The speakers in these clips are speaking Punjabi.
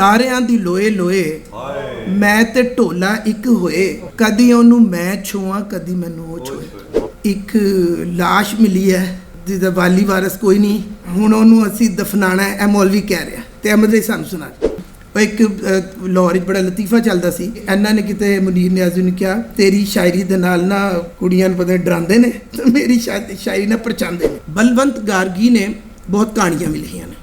ਤਾਰਿਆਂ ਦੀ ਲੋਏ ਲੋਏ ਮੈਂ ਤੇ ਢੋਲਾ ਇੱਕ ਹੋਏ, ਕਦੀ ਉਹਨੂੰ ਮੈਂ ਛੂਆਂ ਕਦੀ ਮੈਨੂੰ ਉਹ ਛੋਏ। ਇੱਕ ਲਾਸ਼ ਮਿਲੀ ਹੈ ਜਿਹਦਾ ਵਾਲੀ ਵਾਰਸ ਕੋਈ ਨਹੀਂ, ਹੁਣ ਉਹਨੂੰ ਅਸੀਂ ਦਫਨਾਣਾ ਹੈ, ਇਹ ਮੌਲਵੀ ਕਹਿ ਰਿਹਾ ਤੇ ਅਹਿਮਦ ਲਈ ਸਾਨੂੰ ਸੁਣਾ। ਉਹ ਇੱਕ ਲਾਹੌਰ 'ਚ ਬੜਾ ਲਤੀਫਾ ਚੱਲਦਾ ਸੀ, ਇਹਨਾਂ ਨੇ ਕਿਤੇ ਮੁਨੀਰ ਨਿਆਜ਼ੀ ਨੂੰ ਕਿਹਾ ਤੇਰੀ ਸ਼ਾਇਰੀ ਦੇ ਨਾਲ ਨਾ ਕੁੜੀਆਂ ਨੂੰ ਪਤਾ ਡਰਾਉਂਦੇ ਨੇ ਤੇ ਮੇਰੀ ਸ਼ਾਇਰੀ ਨਾਲ ਪਰਚਾਉਂਦੇ ਨੇ। ਬਲਵੰਤ ਗਾਰਗੀ ਨੇ ਬਹੁਤ ਕਹਾਣੀਆਂ ਵੀ ਲਿਖੀਆਂ ਨੇ,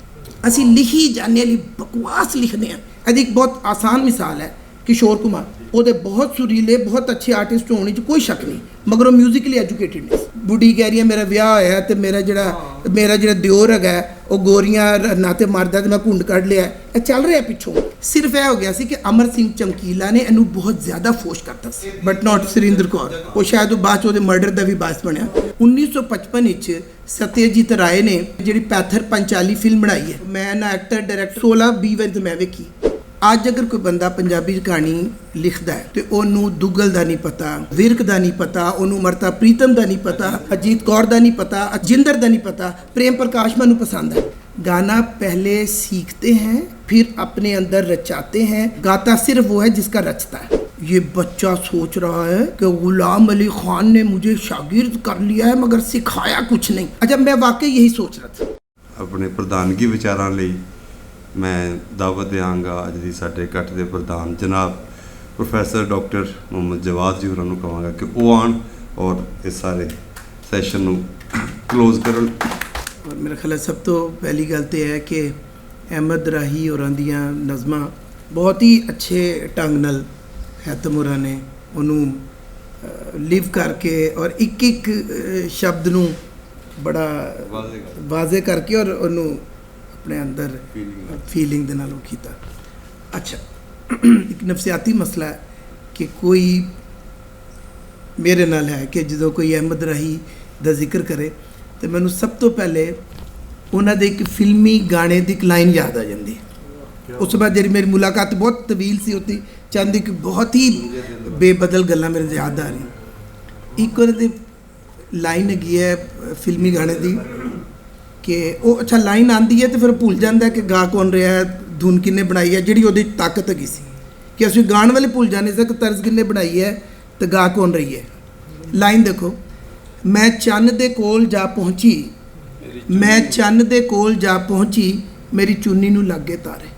ਅਸੀਂ ਲਿਖੀ ਜਾਣੇ ਵਾਲੀ ਬਕਵਾਸ ਲਿਖਦੇ ਹਾਂ। ਇਹਦੀ ਇੱਕ ਬਹੁਤ ਆਸਾਨ ਮਿਸਾਲ ਹੈ ਕਿਸ਼ੋਰ ਕੁਮਾਰ, ਉਹਦੇ ਬਹੁਤ ਸੁਰੀਲੇ ਬਹੁਤ ਅੱਛੇ ਆਰਟਿਸਟ ਹੋਣ 'ਚ ਕੋਈ ਸ਼ੱਕ ਨਹੀਂ, ਮਗਰ ਉਹ ਮਿਊਜ਼ਿਕਲੀ ਐਜੂਕੇਟਿਡ ਨਹੀਂ। ਬੁੱਢੀ ਕਹਿ ਰਹੀ ਹੈ ਮੇਰਾ ਵਿਆਹ ਹੋਇਆ ਤੇ ਮੇਰਾ ਜਿਹੜਾ ਦਿਓਰ ਹੈਗਾ ਉਹ ਗੋਰੀਆਂ ਨਾਤੇ ਮਾਰਦਾ ਤੇ ਮੈਂ ਘੁੰਡ ਕੱਢ ਲਿਆ, ਇਹ ਚੱਲ ਰਿਹਾ ਪਿੱਛੋਂ। ਸਿਰਫ ਇਹ ਹੋ ਗਿਆ ਸੀ ਕਿ ਅਮਰ ਸਿੰਘ ਚਮਕੀਲਾ ਨੇ ਇਹਨੂੰ ਬਹੁਤ ਜ਼ਿਆਦਾ ਫੋਰਸ ਕਰਤਾ ਸੀ, ਬਟ ਨਾਟ ਸੁਰਿੰਦਰ ਕੌਰ। ਉਹ ਸ਼ਾਇਦ ਉਹ ਬਾਅਦ 'ਚ ਉਹਦੇ ਮਰਡਰ ਦਾ ਵੀ ਬਾਇਸ ਬਣਿਆ। 1955 ਵਿੱਚ ਸਤਿਆਜੀਤ ਰਾਏ ਨੇ ਜਿਹੜੀ ਪੈਥਰ ਪੰਚਾਲੀ ਫਿਲਮ ਬਣਾਈ ਹੈ, ਮੈਂ ਨਾ ਐਕਟਰ ਡਾਇਰੈਕਟਰ 16-20 ਵਾਰੀ ਤਾਂ ਮੈਂ ਵੇਖੀ। ਅੱਜ ਅਗਰ ਕੋਈ ਬੰਦਾ ਪੰਜਾਬੀ 'ਚ ਕਹਾਣੀ ਲਿਖਦਾ ਹੈ ਤੇ ਉਹਨੂੰ ਦੁੱਗਲ ਦਾ ਨਹੀਂ ਪਤਾ, ਵਿਰਕ ਦਾ ਨਹੀਂ ਪਤਾ, ਉਹਨੂੰ ਅਮਰਤਾ ਪ੍ਰੀਤਮ ਦਾ ਨਹੀਂ ਪਤਾ, ਅਜੀਤ ਕੌਰ ਦਾ ਨਹੀਂ ਪਤਾ, ਅਜਿੰਦਰ ਦਾ नहीं पता, प्रेम प्रकाश मैनू पसंद है। गाना पहले सीखते हैं फिर अपने अंदर रचाते हैं, गाता सिर्फ वो है जिसका रचता है। ये बच्चा सोच रहा है कि गुलाम अली खान ने मुझे शागिर्द कर लिया है मगर सिखाया कुछ नहीं। अच्छा, मैं वाकई यही सोच रहा था। अपने प्रधानगी विचारां लई मैं दावत देंगा अज दी साडे इकट्ठ दे प्रधान जनाब प्रोफैसर डॉक्टर मोहम्मद जवाद जी होरां नूं कहांगा कि वो आण और इस सारे सैशन नूं क्लोज करन। और मेरा ख्याल है सब तो पहली गल तो है कि अहमद राही होरां दियां नज़मां बहुत ही अच्छे ढंग नाल हैतम होरां ने उन्होंने लिव करके और एक एक शब्द नूं बड़ा वाजे करके और उन्होंने अपने अंदर फीलिंग दे नाल कीता। अच्छा, एक नफसियाती मसला है कि कोई मेरे नाल है कि जो कोई अहमद राही ਦਾ ਜ਼ਿਕਰ ਕਰੇ ਤੇ ਮੈਨੂੰ ਸਭ ਤੋਂ ਪਹਿਲੇ ਉਹਨਾਂ ਦੇ ਇੱਕ ਫਿਲਮੀ ਗਾਣੇ ਦੀ ਇੱਕ ਲਾਈਨ ਯਾਦ ਆ ਜਾਂਦੀ ਹੈ। ਉਸ ਤੋਂ ਬਾਅਦ ਜਿਹੜੀ ਮੇਰੀ ਮੁਲਾਕਾਤ ਬਹੁਤ ਤਵੀਲ ਸੀ, ਉੱਥੇ ਚੰਦ ਇੱਕ ਬਹੁਤ ਹੀ ਬੇਬਦਲ ਗੱਲਾਂ ਮੇਰੇ ਯਾਦ ਆ ਰਹੀਆਂ। ਇੱਕ ਉਹਨਾਂ ਦੀ ਲਾਈਨ ਹੈਗੀ ਹੈ ਫਿਲਮੀ ਗਾਣੇ ਦੀ ਕਿ ਉਹ ਅੱਛਾ ਲਾਈਨ ਆਉਂਦੀ ਹੈ ਤੇ ਫਿਰ ਭੁੱਲ ਜਾਂਦਾ ਕਿ ਗਾ ਕੌਣ ਰਿਹਾ ਹੈ, ਧੁਨ ਕਿੰਨੇ ਬਣਾਈ ਹੈ, ਜਿਹੜੀ ਉਹਦੀ ਤਾਕਤ ਹੈਗੀ ਸੀ ਕਿ ਅਸੀਂ ਗਾਣ ਵਾਲੇ ਭੁੱਲ ਜਾਂਦੇ ਸੀ ਕਿ ਤਰਜ਼ ਕਿੰਨੇ ਬਣਾਈ ਹੈ ਤੇ ਗਾ ਕੌਣ ਰਹੀ ਹੈ। ਲਾਈਨ ਦੇਖੋ, मैं चन्न दे कोल जा पहुंची, मैं चन्न दे कोल जा पहुंची, मेरी चुन्नी नूं लग गए तारे।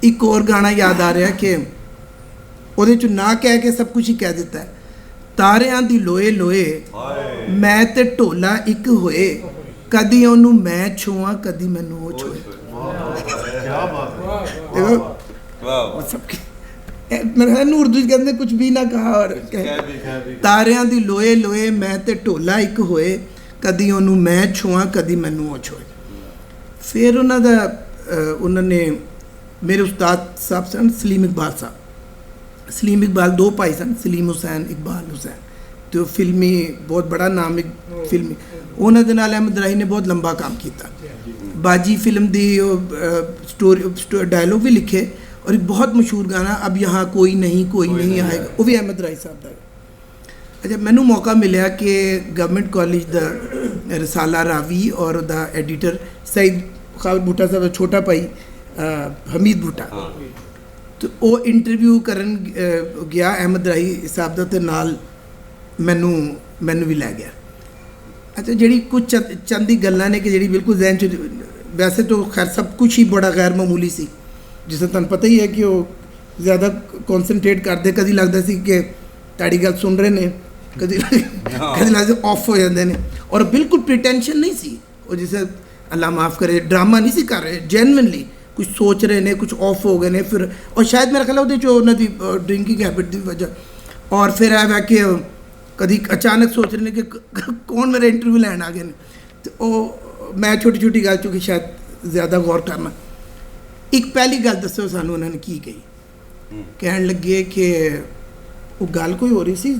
एक और गाना याद आ रहा कि ਉਹਦੇ ਚ ਨਾ ਕਹਿ ਕੇ ਸਭ ਕੁਝ ਹੀ ਕਹਿ ਦਿੱਤਾ ਹੈ। ਤਾਰਿਆਂ ਦੀ ਲੋਏ ਲੋਏ ਮੈਂ ਤੇ ਢੋਲਾ ਇੱਕ ਹੋਏ, ਕਦੀ ਉਹਨੂੰ ਮੈਂ ਛੂਆਂ ਕਦੀ ਮੈਨੂੰ ਉਹ ਛੋਏ। ਕੀ ਬਾਤ ਹੈ, ਵਾਹ। ਸਭ मेरे उर्दू कहते कुछ भी ना कहा और तारियां दी लोए लोए मैं ते ढोला एक होए, कदी ओनू मैं छुआ कदी मैनू वो छोए। फिर उन्होंने मेरे उस्ताद साहब सन सलीम इकबाल साहब। सलीम इकबाल दो भाई सन, सलीम हुसैन इकबाल हुसैन, तो फिल्मी बहुत बड़ा नाम एक फिल्मी। उन्होंने नाल अहमद राही ने बहुत लंबा काम किया। बाजी फिल्म दी स्टोरी डायलॉग भी लिखे और एक बहुत मशहूर गाना अब यहाँ कोई नहीं आएगा, वो भी अहमद राही साहब का। अच्छा, मैनू मौका मिला कि गवर्नमेंट कॉलेज दा रसाला रावी और दा एडिटर सईद खालिद भुट्टा साहब का छोटा भाई हमीद भुट्टा, तो वो इंटरव्यू करन गया अहमद राही साहब दा ते नाल मैनू भी लै गया। अच्छा, जी कुछ चंद ही गल्लां ने कि जी बिल्कुल जहन च, वैसे तो खैर सब कुछ ही बड़ा गैर मामूली सी, जिस तुहानूं पता ही है कि वो ज़्यादा कॉन्सनट्रेट करते, कभी लगता सी कि तुहाडी गल सुन रहे ने, कभी लगता ऑफ हो जाते हैं। और बिल्कुल प्रिटेंशन नहीं सी, वो जिसे अल्लाह माफ़ करे ड्रामा नहीं सी कर रहे, जेनवनली कुछ सोच रहे ने, कुछ ऑफ हो गए ने। फिर और शायद मेरा ख्याल है उन्होंने ड्रिंकिंग हैबिट की वजह, और फिर है कि कभी अचानक सोच रहे हैं कि कौन मेरा इंटरव्यू लैन आ गए, तो मैं छोटी छोटी गल चुकी शायद ज़्यादा गौर करना। एक पहली गल दसो सानू उन्होंने की कही, कहन लगे कि वो गल कोई हो रही सी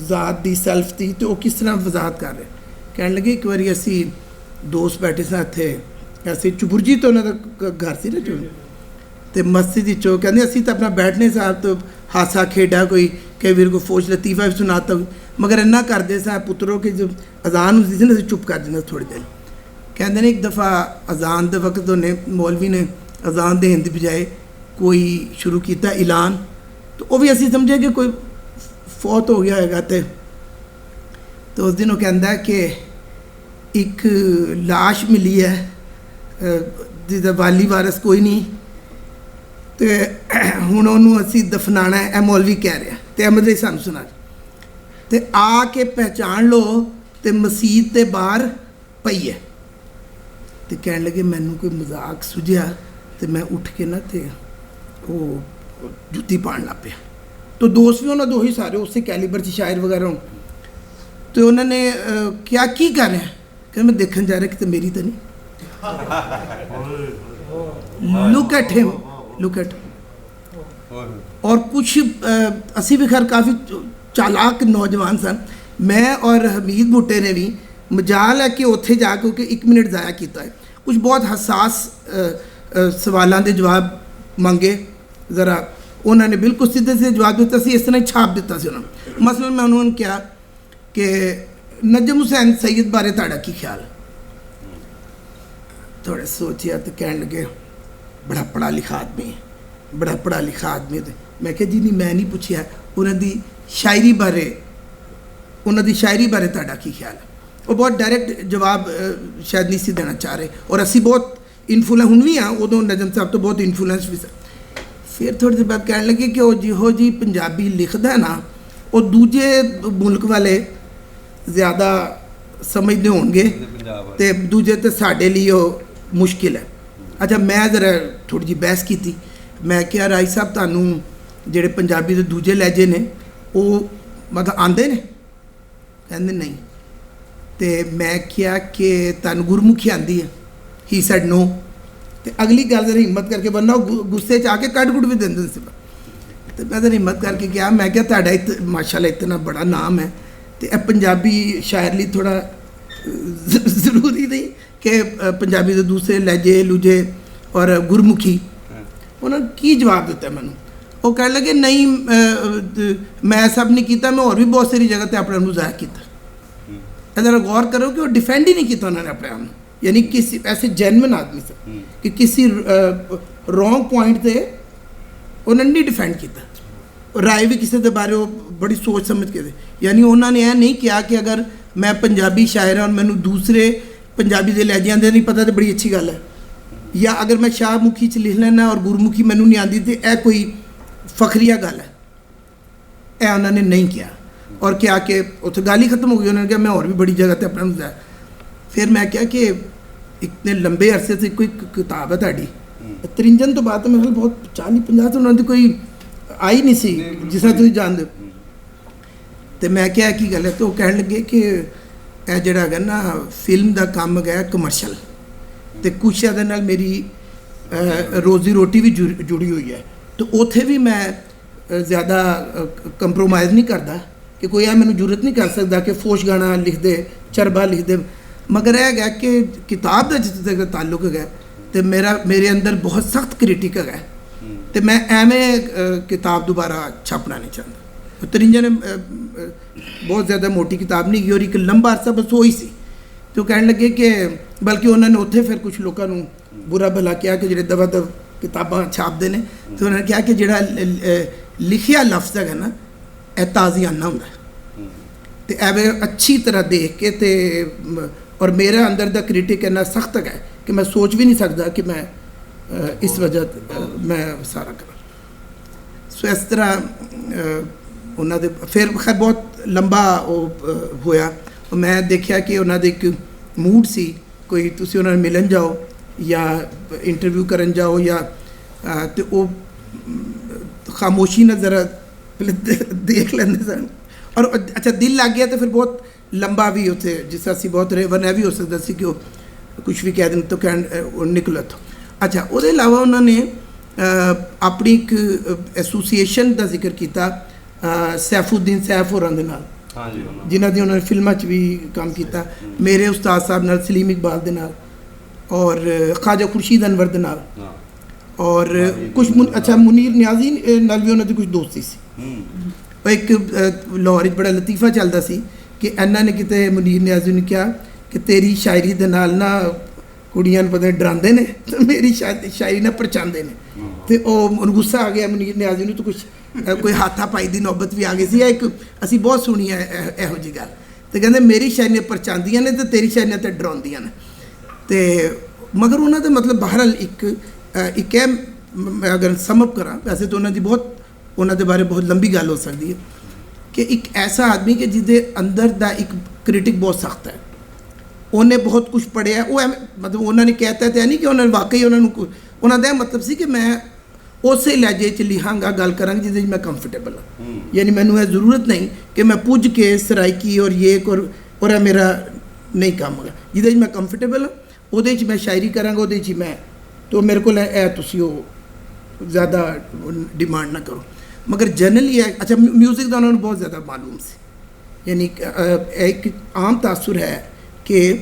ज़ात दी सेल्फ दी, तो वो किस तरह वजाहत कर रहे। कहन लगे एक बार असी दोस्त बैठे सा इत्थे, ऐसे चुबुरजी तो उन्होंने घर से ना जो तो मस्जिद चो कहते असी तो अपना बैठने साहब तो हासा खेडा कोई कई बार कोई फौज लतीफ़ा भी सुनाता, मगर इन्ना करते सा पुत्रों कि जब अजान होती थी ना चुप कर देना थोड़ी देर। ਕਹਿੰਦੇ ਨੇ ਇੱਕ ਦਫਾ ਅਜ਼ਾਨ ਦੇ ਵਕਤ ਉਹਨੇ ਮੌਲਵੀ ਨੇ ਅਜ਼ਾਨ ਦੇਣ ਦੀ ਬਜਾਏ ਕੋਈ ਸ਼ੁਰੂ ਕੀਤਾ ਐਲਾਨ, ਤਾਂ ਉਹ ਵੀ ਅਸੀਂ ਸਮਝਿਆ ਕਿ ਕੋਈ ਫੌਤ ਹੋ ਗਿਆ ਹੋਏਗਾ। ਤੇ ਉਸ ਦਿਨ ਉਹ ਕਹਿੰਦਾ ਕਿ ਇੱਕ ਲਾਸ਼ ਮਿਲੀ ਹੈ ਜਿਹਦਾ ਵਾਲੀ ਵਾਰਸ ਕੋਈ ਨਹੀਂ, ਤੇ ਹੁਣ ਉਹਨੂੰ ਅਸੀਂ ਦਫਨਾਣਾ ਹੈ, ਇਹ ਮੌਲਵੀ ਕਹਿ ਰਿਹਾ ਤੇ ਅਹਿਮਦ ਲਈ ਸਾਨੂੰ ਸੁਣਾ, ਤੇ ਆ ਕੇ ਪਹਿਚਾਣ ਲਓ ਤੇ ਮਸਜਿਦ ਦੇ ਬਾਹਰ ਪਈ ਹੈ। ਤੇ ਕਹਿਣ ਲੱਗੇ ਮੈਨੂੰ ਕੋਈ ਮਜ਼ਾਕ ਸੁਝਿਆ ਤੇ ਮੈਂ ਉੱਠ ਕੇ ਨਾ ਤੇ ਉਹ ਜੁੱਤੀ ਪਾਣ ਲੱਗ ਪਿਆ। तो दोस्त भी उन्होंने दो ही सारे उससे कैलिबर से शायर वगैरह हों, तो उन्होंने क्या की कर रहे हैं कि मैं देखने जा रहा कि तो मेरी तो नहीं, look at him, look at. और कुछ असी भी खैर काफ़ी चालाक नौजवान सन, मैं और हमीद भुट्टे ने भी मजाल है कि उत्थे जाके कि 1 मिनट ज़ाया किया है, कुछ बहुत हसास सवालों के जवाब मंगे, ज़रा उन्होंने बिल्कुल सीधे से जवाब दिता सी, इस तरह ही छाप दिता सी उन्होंने। मसलन मैं उन्होंने कहा कि नजम हुसैन सैयद बारे तुहाडा की ख्याल, थोड़े सोचिया तो कहने लगे बड़ा पढ़ा लिखा आदमी है, बड़ा पढ़ा लिखा आदमी है। मैं कहा जी नहीं मैं नहीं पूछया, उन्होंने शायरी बारे, उन्होंने शायरी बारे तुहाडा की ख्याल है। वो बहुत डायरैक्ट जवाब शायद नहीं सी देना चाह रहे, और असी बहुत इन्फ्लुएंस हुण भी हाँ, उदों नजम साहब तो बहुत इन्फ्लुएंस भी सी। फिर थोड़ी देर बाद कह लगे कि वो जिहो जी पंजाबी लिखदा है ना, वो दूजे मुल्क वाले ज़्यादा समझते होंगे, तो दूजे तो साढ़े लिए वो मुश्किल है। अच्छा मैं ज़रा थोड़ी जी बहस की थी, मैं क्या राय साहब तुहानू जिहड़े पंजाबी के दूजे लहजे ने वो मतलब आंदे ने? कहंदे नहीं। तो मैं क्या कि तुहानू गुरमुखी आंदी है? ही सैड नो। तो अगली गल जरा हिम्मत करके बंदा गुस्से च आके कट कुट भी देंदे सी। तो मैं जरा हिम्मत करके क्या, मैं क्या तुहाडा माशाअल्लाह इतना बड़ा नाम है, तो यह पंजाबी शायर लिए थोड़ा ज़रूरी नहीं कि पंजाबी के दूसरे लहजे लूजे और गुरमुखी। उन्होंने की जवाब दिता मैनू, वो कह लगे नहीं मैं सब नहीं किया, मैं और भी बहुत सारी जगह पर अपने ज़ाया किया। ज़रा गौर करो कि वो डिफेंड ही नहीं किया उन्होंने अपने आप, यानी किसी ऐसे जेन्युइन आदमी से कि किसी रॉन्ग पॉइंट से उन्होंने नहीं डिफेंड किया। राय भी किसी के बारे वो बड़ी सोच समझ के दे, यानी उन्होंने यह नहीं किया कि अगर मैं पंजाबी शायर हाँ मैनू दूसरे पंजाबी के लहजियां दे नहीं पता तो बड़ी अच्छी गल है, या अगर मैं शाहमुखी च लिख लेना और गुरमुखी मैनू नहीं आती तो यह कोई फखरिया गल है, यह उन्होंने नहीं किया। और क्या कि उत्थे गल ही खत्म हो गई। उन्होंने कहा मैं और भी बड़ी जगह पर अपना। फिर मैं क्या कि इतने लंबे अरसे से कोई किताब है ताड़ी त्रिंजन तो बात मेरे बहुत 40-50 तो उन्होंने कोई आई नहीं सी जिस तरह तुम जानते हो। तो मैं क्या की गल है, तो कह लगे कि यह जड़ा है ना फिल्म का काम है कमर्शल, तो कुछ दे नाल मेरी रोज़ी रोटी भी जुड़ी हुई है, तो उत्थे भी मैं ज़्यादा कंप्रोमाइज़ नहीं करता कि कोई मैंने जरूरत नहीं कर सकता कि फोश गाना लिख दे, चरबा लिख दे। मगर यह है कि किताब का जितने तक ताल्लुक है तो मेरे अंदर बहुत सख्त क्रिटिक है, तो मैं एवें किताब दोबारा छापना नहीं चाहता। त्रिंजा ने बहुत ज़्यादा मोटी किताब नहीं की और एक लंबा अरसा बस वो ही सी। तो कहने लगे कि बल्कि उन्होंने उत्थे फिर कुछ लोगों को बुरा भला किया कि जो दवा दव किताबां छापते हैं, तो उन्होंने कहा कि जोड़ा लिखिया लफ्ज़ है ना यह ताज़ियाना होंदा, तो एवें अच्छी तरह देख के ते और मेरे अंदर का क्रिटिक इन्ना सख्त है कि मैं सोच भी नहीं सकता कि मैं इस वजह मैं सारा करा। सो इस तरह उन्होंने फिर खैर बहुत लंबा होया, और मैं देखा कि उन्होंने एक मूड सी कोई तुसी उन्होंने मिलन जाओ या इंटरव्यू करन जाओ या तो वो खामोशी ने ज़रा देख लेंदे सन। और अच्छा दिल लग गया तो फिर बहुत लंबा भी उसे जिस असी बहुत रेवन भी हो सकता सी कि कुछ भी कह दें तो कह निकलो तो। अच्छा उसके अलावा उन्होंने अपनी एक एसोसीएशन का जिक्र किया सैफुद्दीन सैफ होरां दे नाल, जिन्हां दी उन्होंने फिल्मां च भी काम किया, मेरे उस्ताद साहब नाल सलीम इकबाल दे नाल और ख्वाजा खुर्शीद अनवर दे नाल, और कुछ अच्छा मुनीर न्याजी नाल भी उन्होंने कुछ दोस्ती सी। एक लाहौर बड़ा लतीफ़ा चलता सी कि इन्हों ने किते मुनीर न्याजी ने कहा ਕਿ ਤੇਰੀ ਸ਼ਾਇਰੀ ਦੇ ਨਾਲ ਨਾ ਕੁੜੀਆਂ ਨੂੰ ਪਤਾ ਡਰਾਉਂਦੇ ਨੇ ਤੇ ਮੇਰੀ ਸ਼ਾਇਰੀ ਨਾਲ ਪਰਚਾਉਂਦੇ ਨੇ। ਤੇ ਉਹ ਮੈਨੂੰ ਗੁੱਸਾ ਆ ਗਿਆ ਮਨੀਰ ਨਿਆਜ਼ੀ ਨੂੰ, ਤਾਂ ਕੁਛ ਕੋਈ ਹਾਥਾ ਪਾਈ ਦੀ ਨੌਬਤ ਵੀ ਆ ਗਈ ਸੀ। ਇੱਕ ਅਸੀਂ ਬਹੁਤ ਸੁਣੀ ਹੈ ਇਹੋ ਜਿਹੀ ਗੱਲ, ਤੇ ਕਹਿੰਦੇ ਮੇਰੀ ਸ਼ਾਇਰੀ ਨਾਲ ਪਰਚਾਉਂਦੀਆਂ ਨੇ ਤੇ ਤੇਰੀ ਸ਼ਾਇਰੀ ਨਾਲ ਤੇ ਡਰਾਉਂਦੀਆਂ ਨੇ। ਤੇ ਮਗਰ ਉਹਨਾਂ ਦਾ ਮਤਲਬ ਬਹਰਹਾਲ ਇੱਕ ਹੈ, ਮੈਂ ਅਗਰ ਸਮਝ ਕਰਾਂ, ਵੈਸੇ ਤਾਂ ਉਹਨਾਂ ਦੇ ਬਾਰੇ ਬਹੁਤ ਲੰਬੀ ਗੱਲ ਹੋ ਸਕਦੀ ਹੈ ਕਿ ਇੱਕ ਐਸਾ ਆਦਮੀ ਕਿ ਜਿਹਦੇ ਅੰਦਰ ਦਾ ਇੱਕ ਕ੍ਰਿਟਿਕ ਬਹੁਤ ਸਖਤ ਹੈ। ਉਹਨੇ ਬਹੁਤ ਕੁਝ ਪੜ੍ਹਿਆ, ਉਹ ਮਤਲਬ ਉਹਨਾਂ ਨੇ ਕਹਿਤਾ ਤੇ ਨਹੀਂ ਕਿ ਉਹਨਾਂ ਨੇ ਵਾਕਈ ਉਹਨਾਂ ਦਾ ਮਤਲਬ ਸੀ ਕਿ ਮੈਂ ਉਸੇ ਲਹਿਜੇ 'ਚ ਲਿਖਾਂਗਾ, ਗੱਲ ਕਰਾਂਗਾ ਜਿਹਦੇ 'ਚ ਮੈਂ ਕੰਫਰਟੇਬਲ ਹਾਂ। ਯਾਨੀ ਮੈਨੂੰ ਇਹ ਜ਼ਰੂਰਤ ਨਹੀਂ ਕਿ ਮੈਂ ਪੁੱਜ ਕੇ ਸਰਾਇਕੀ ਔਰ ਇਹ ਔਰ ਇਹ ਮੇਰਾ ਨਹੀਂ ਕੰਮ ਹੈਗਾ। ਜਿਹਦੇ 'ਚ ਮੈਂ ਕੰਫਰਟੇਬਲ ਹਾਂ ਉਹਦੇ 'ਚ ਮੈਂ ਸ਼ਾਇਰੀ ਕਰਾਂਗਾ, ਉਹਦੇ 'ਚ ਮੈਂ ਤਾਂ ਮੇਰੇ ਕੋਲ ਇਹ ਤੁਸੀਂ ਉਹ ਜ਼ਿਆਦਾ ਡਿਮਾਂਡ ਨਾ ਕਰੋ। ਮਗਰ ਜਨਰਲੀ ਹੈ ਅੱਛਾ ਮਿਊਜ਼ਿਕ ਦਾ ਉਹਨਾਂ ਨੂੰ ਬਹੁਤ ਜ਼ਿਆਦਾ ਮਾਲੂਮ ਸੀ। ਯਾਨੀ ਇੱਕ ਆਮ ਤਾਸੁਰ ਹੈ ਕਿ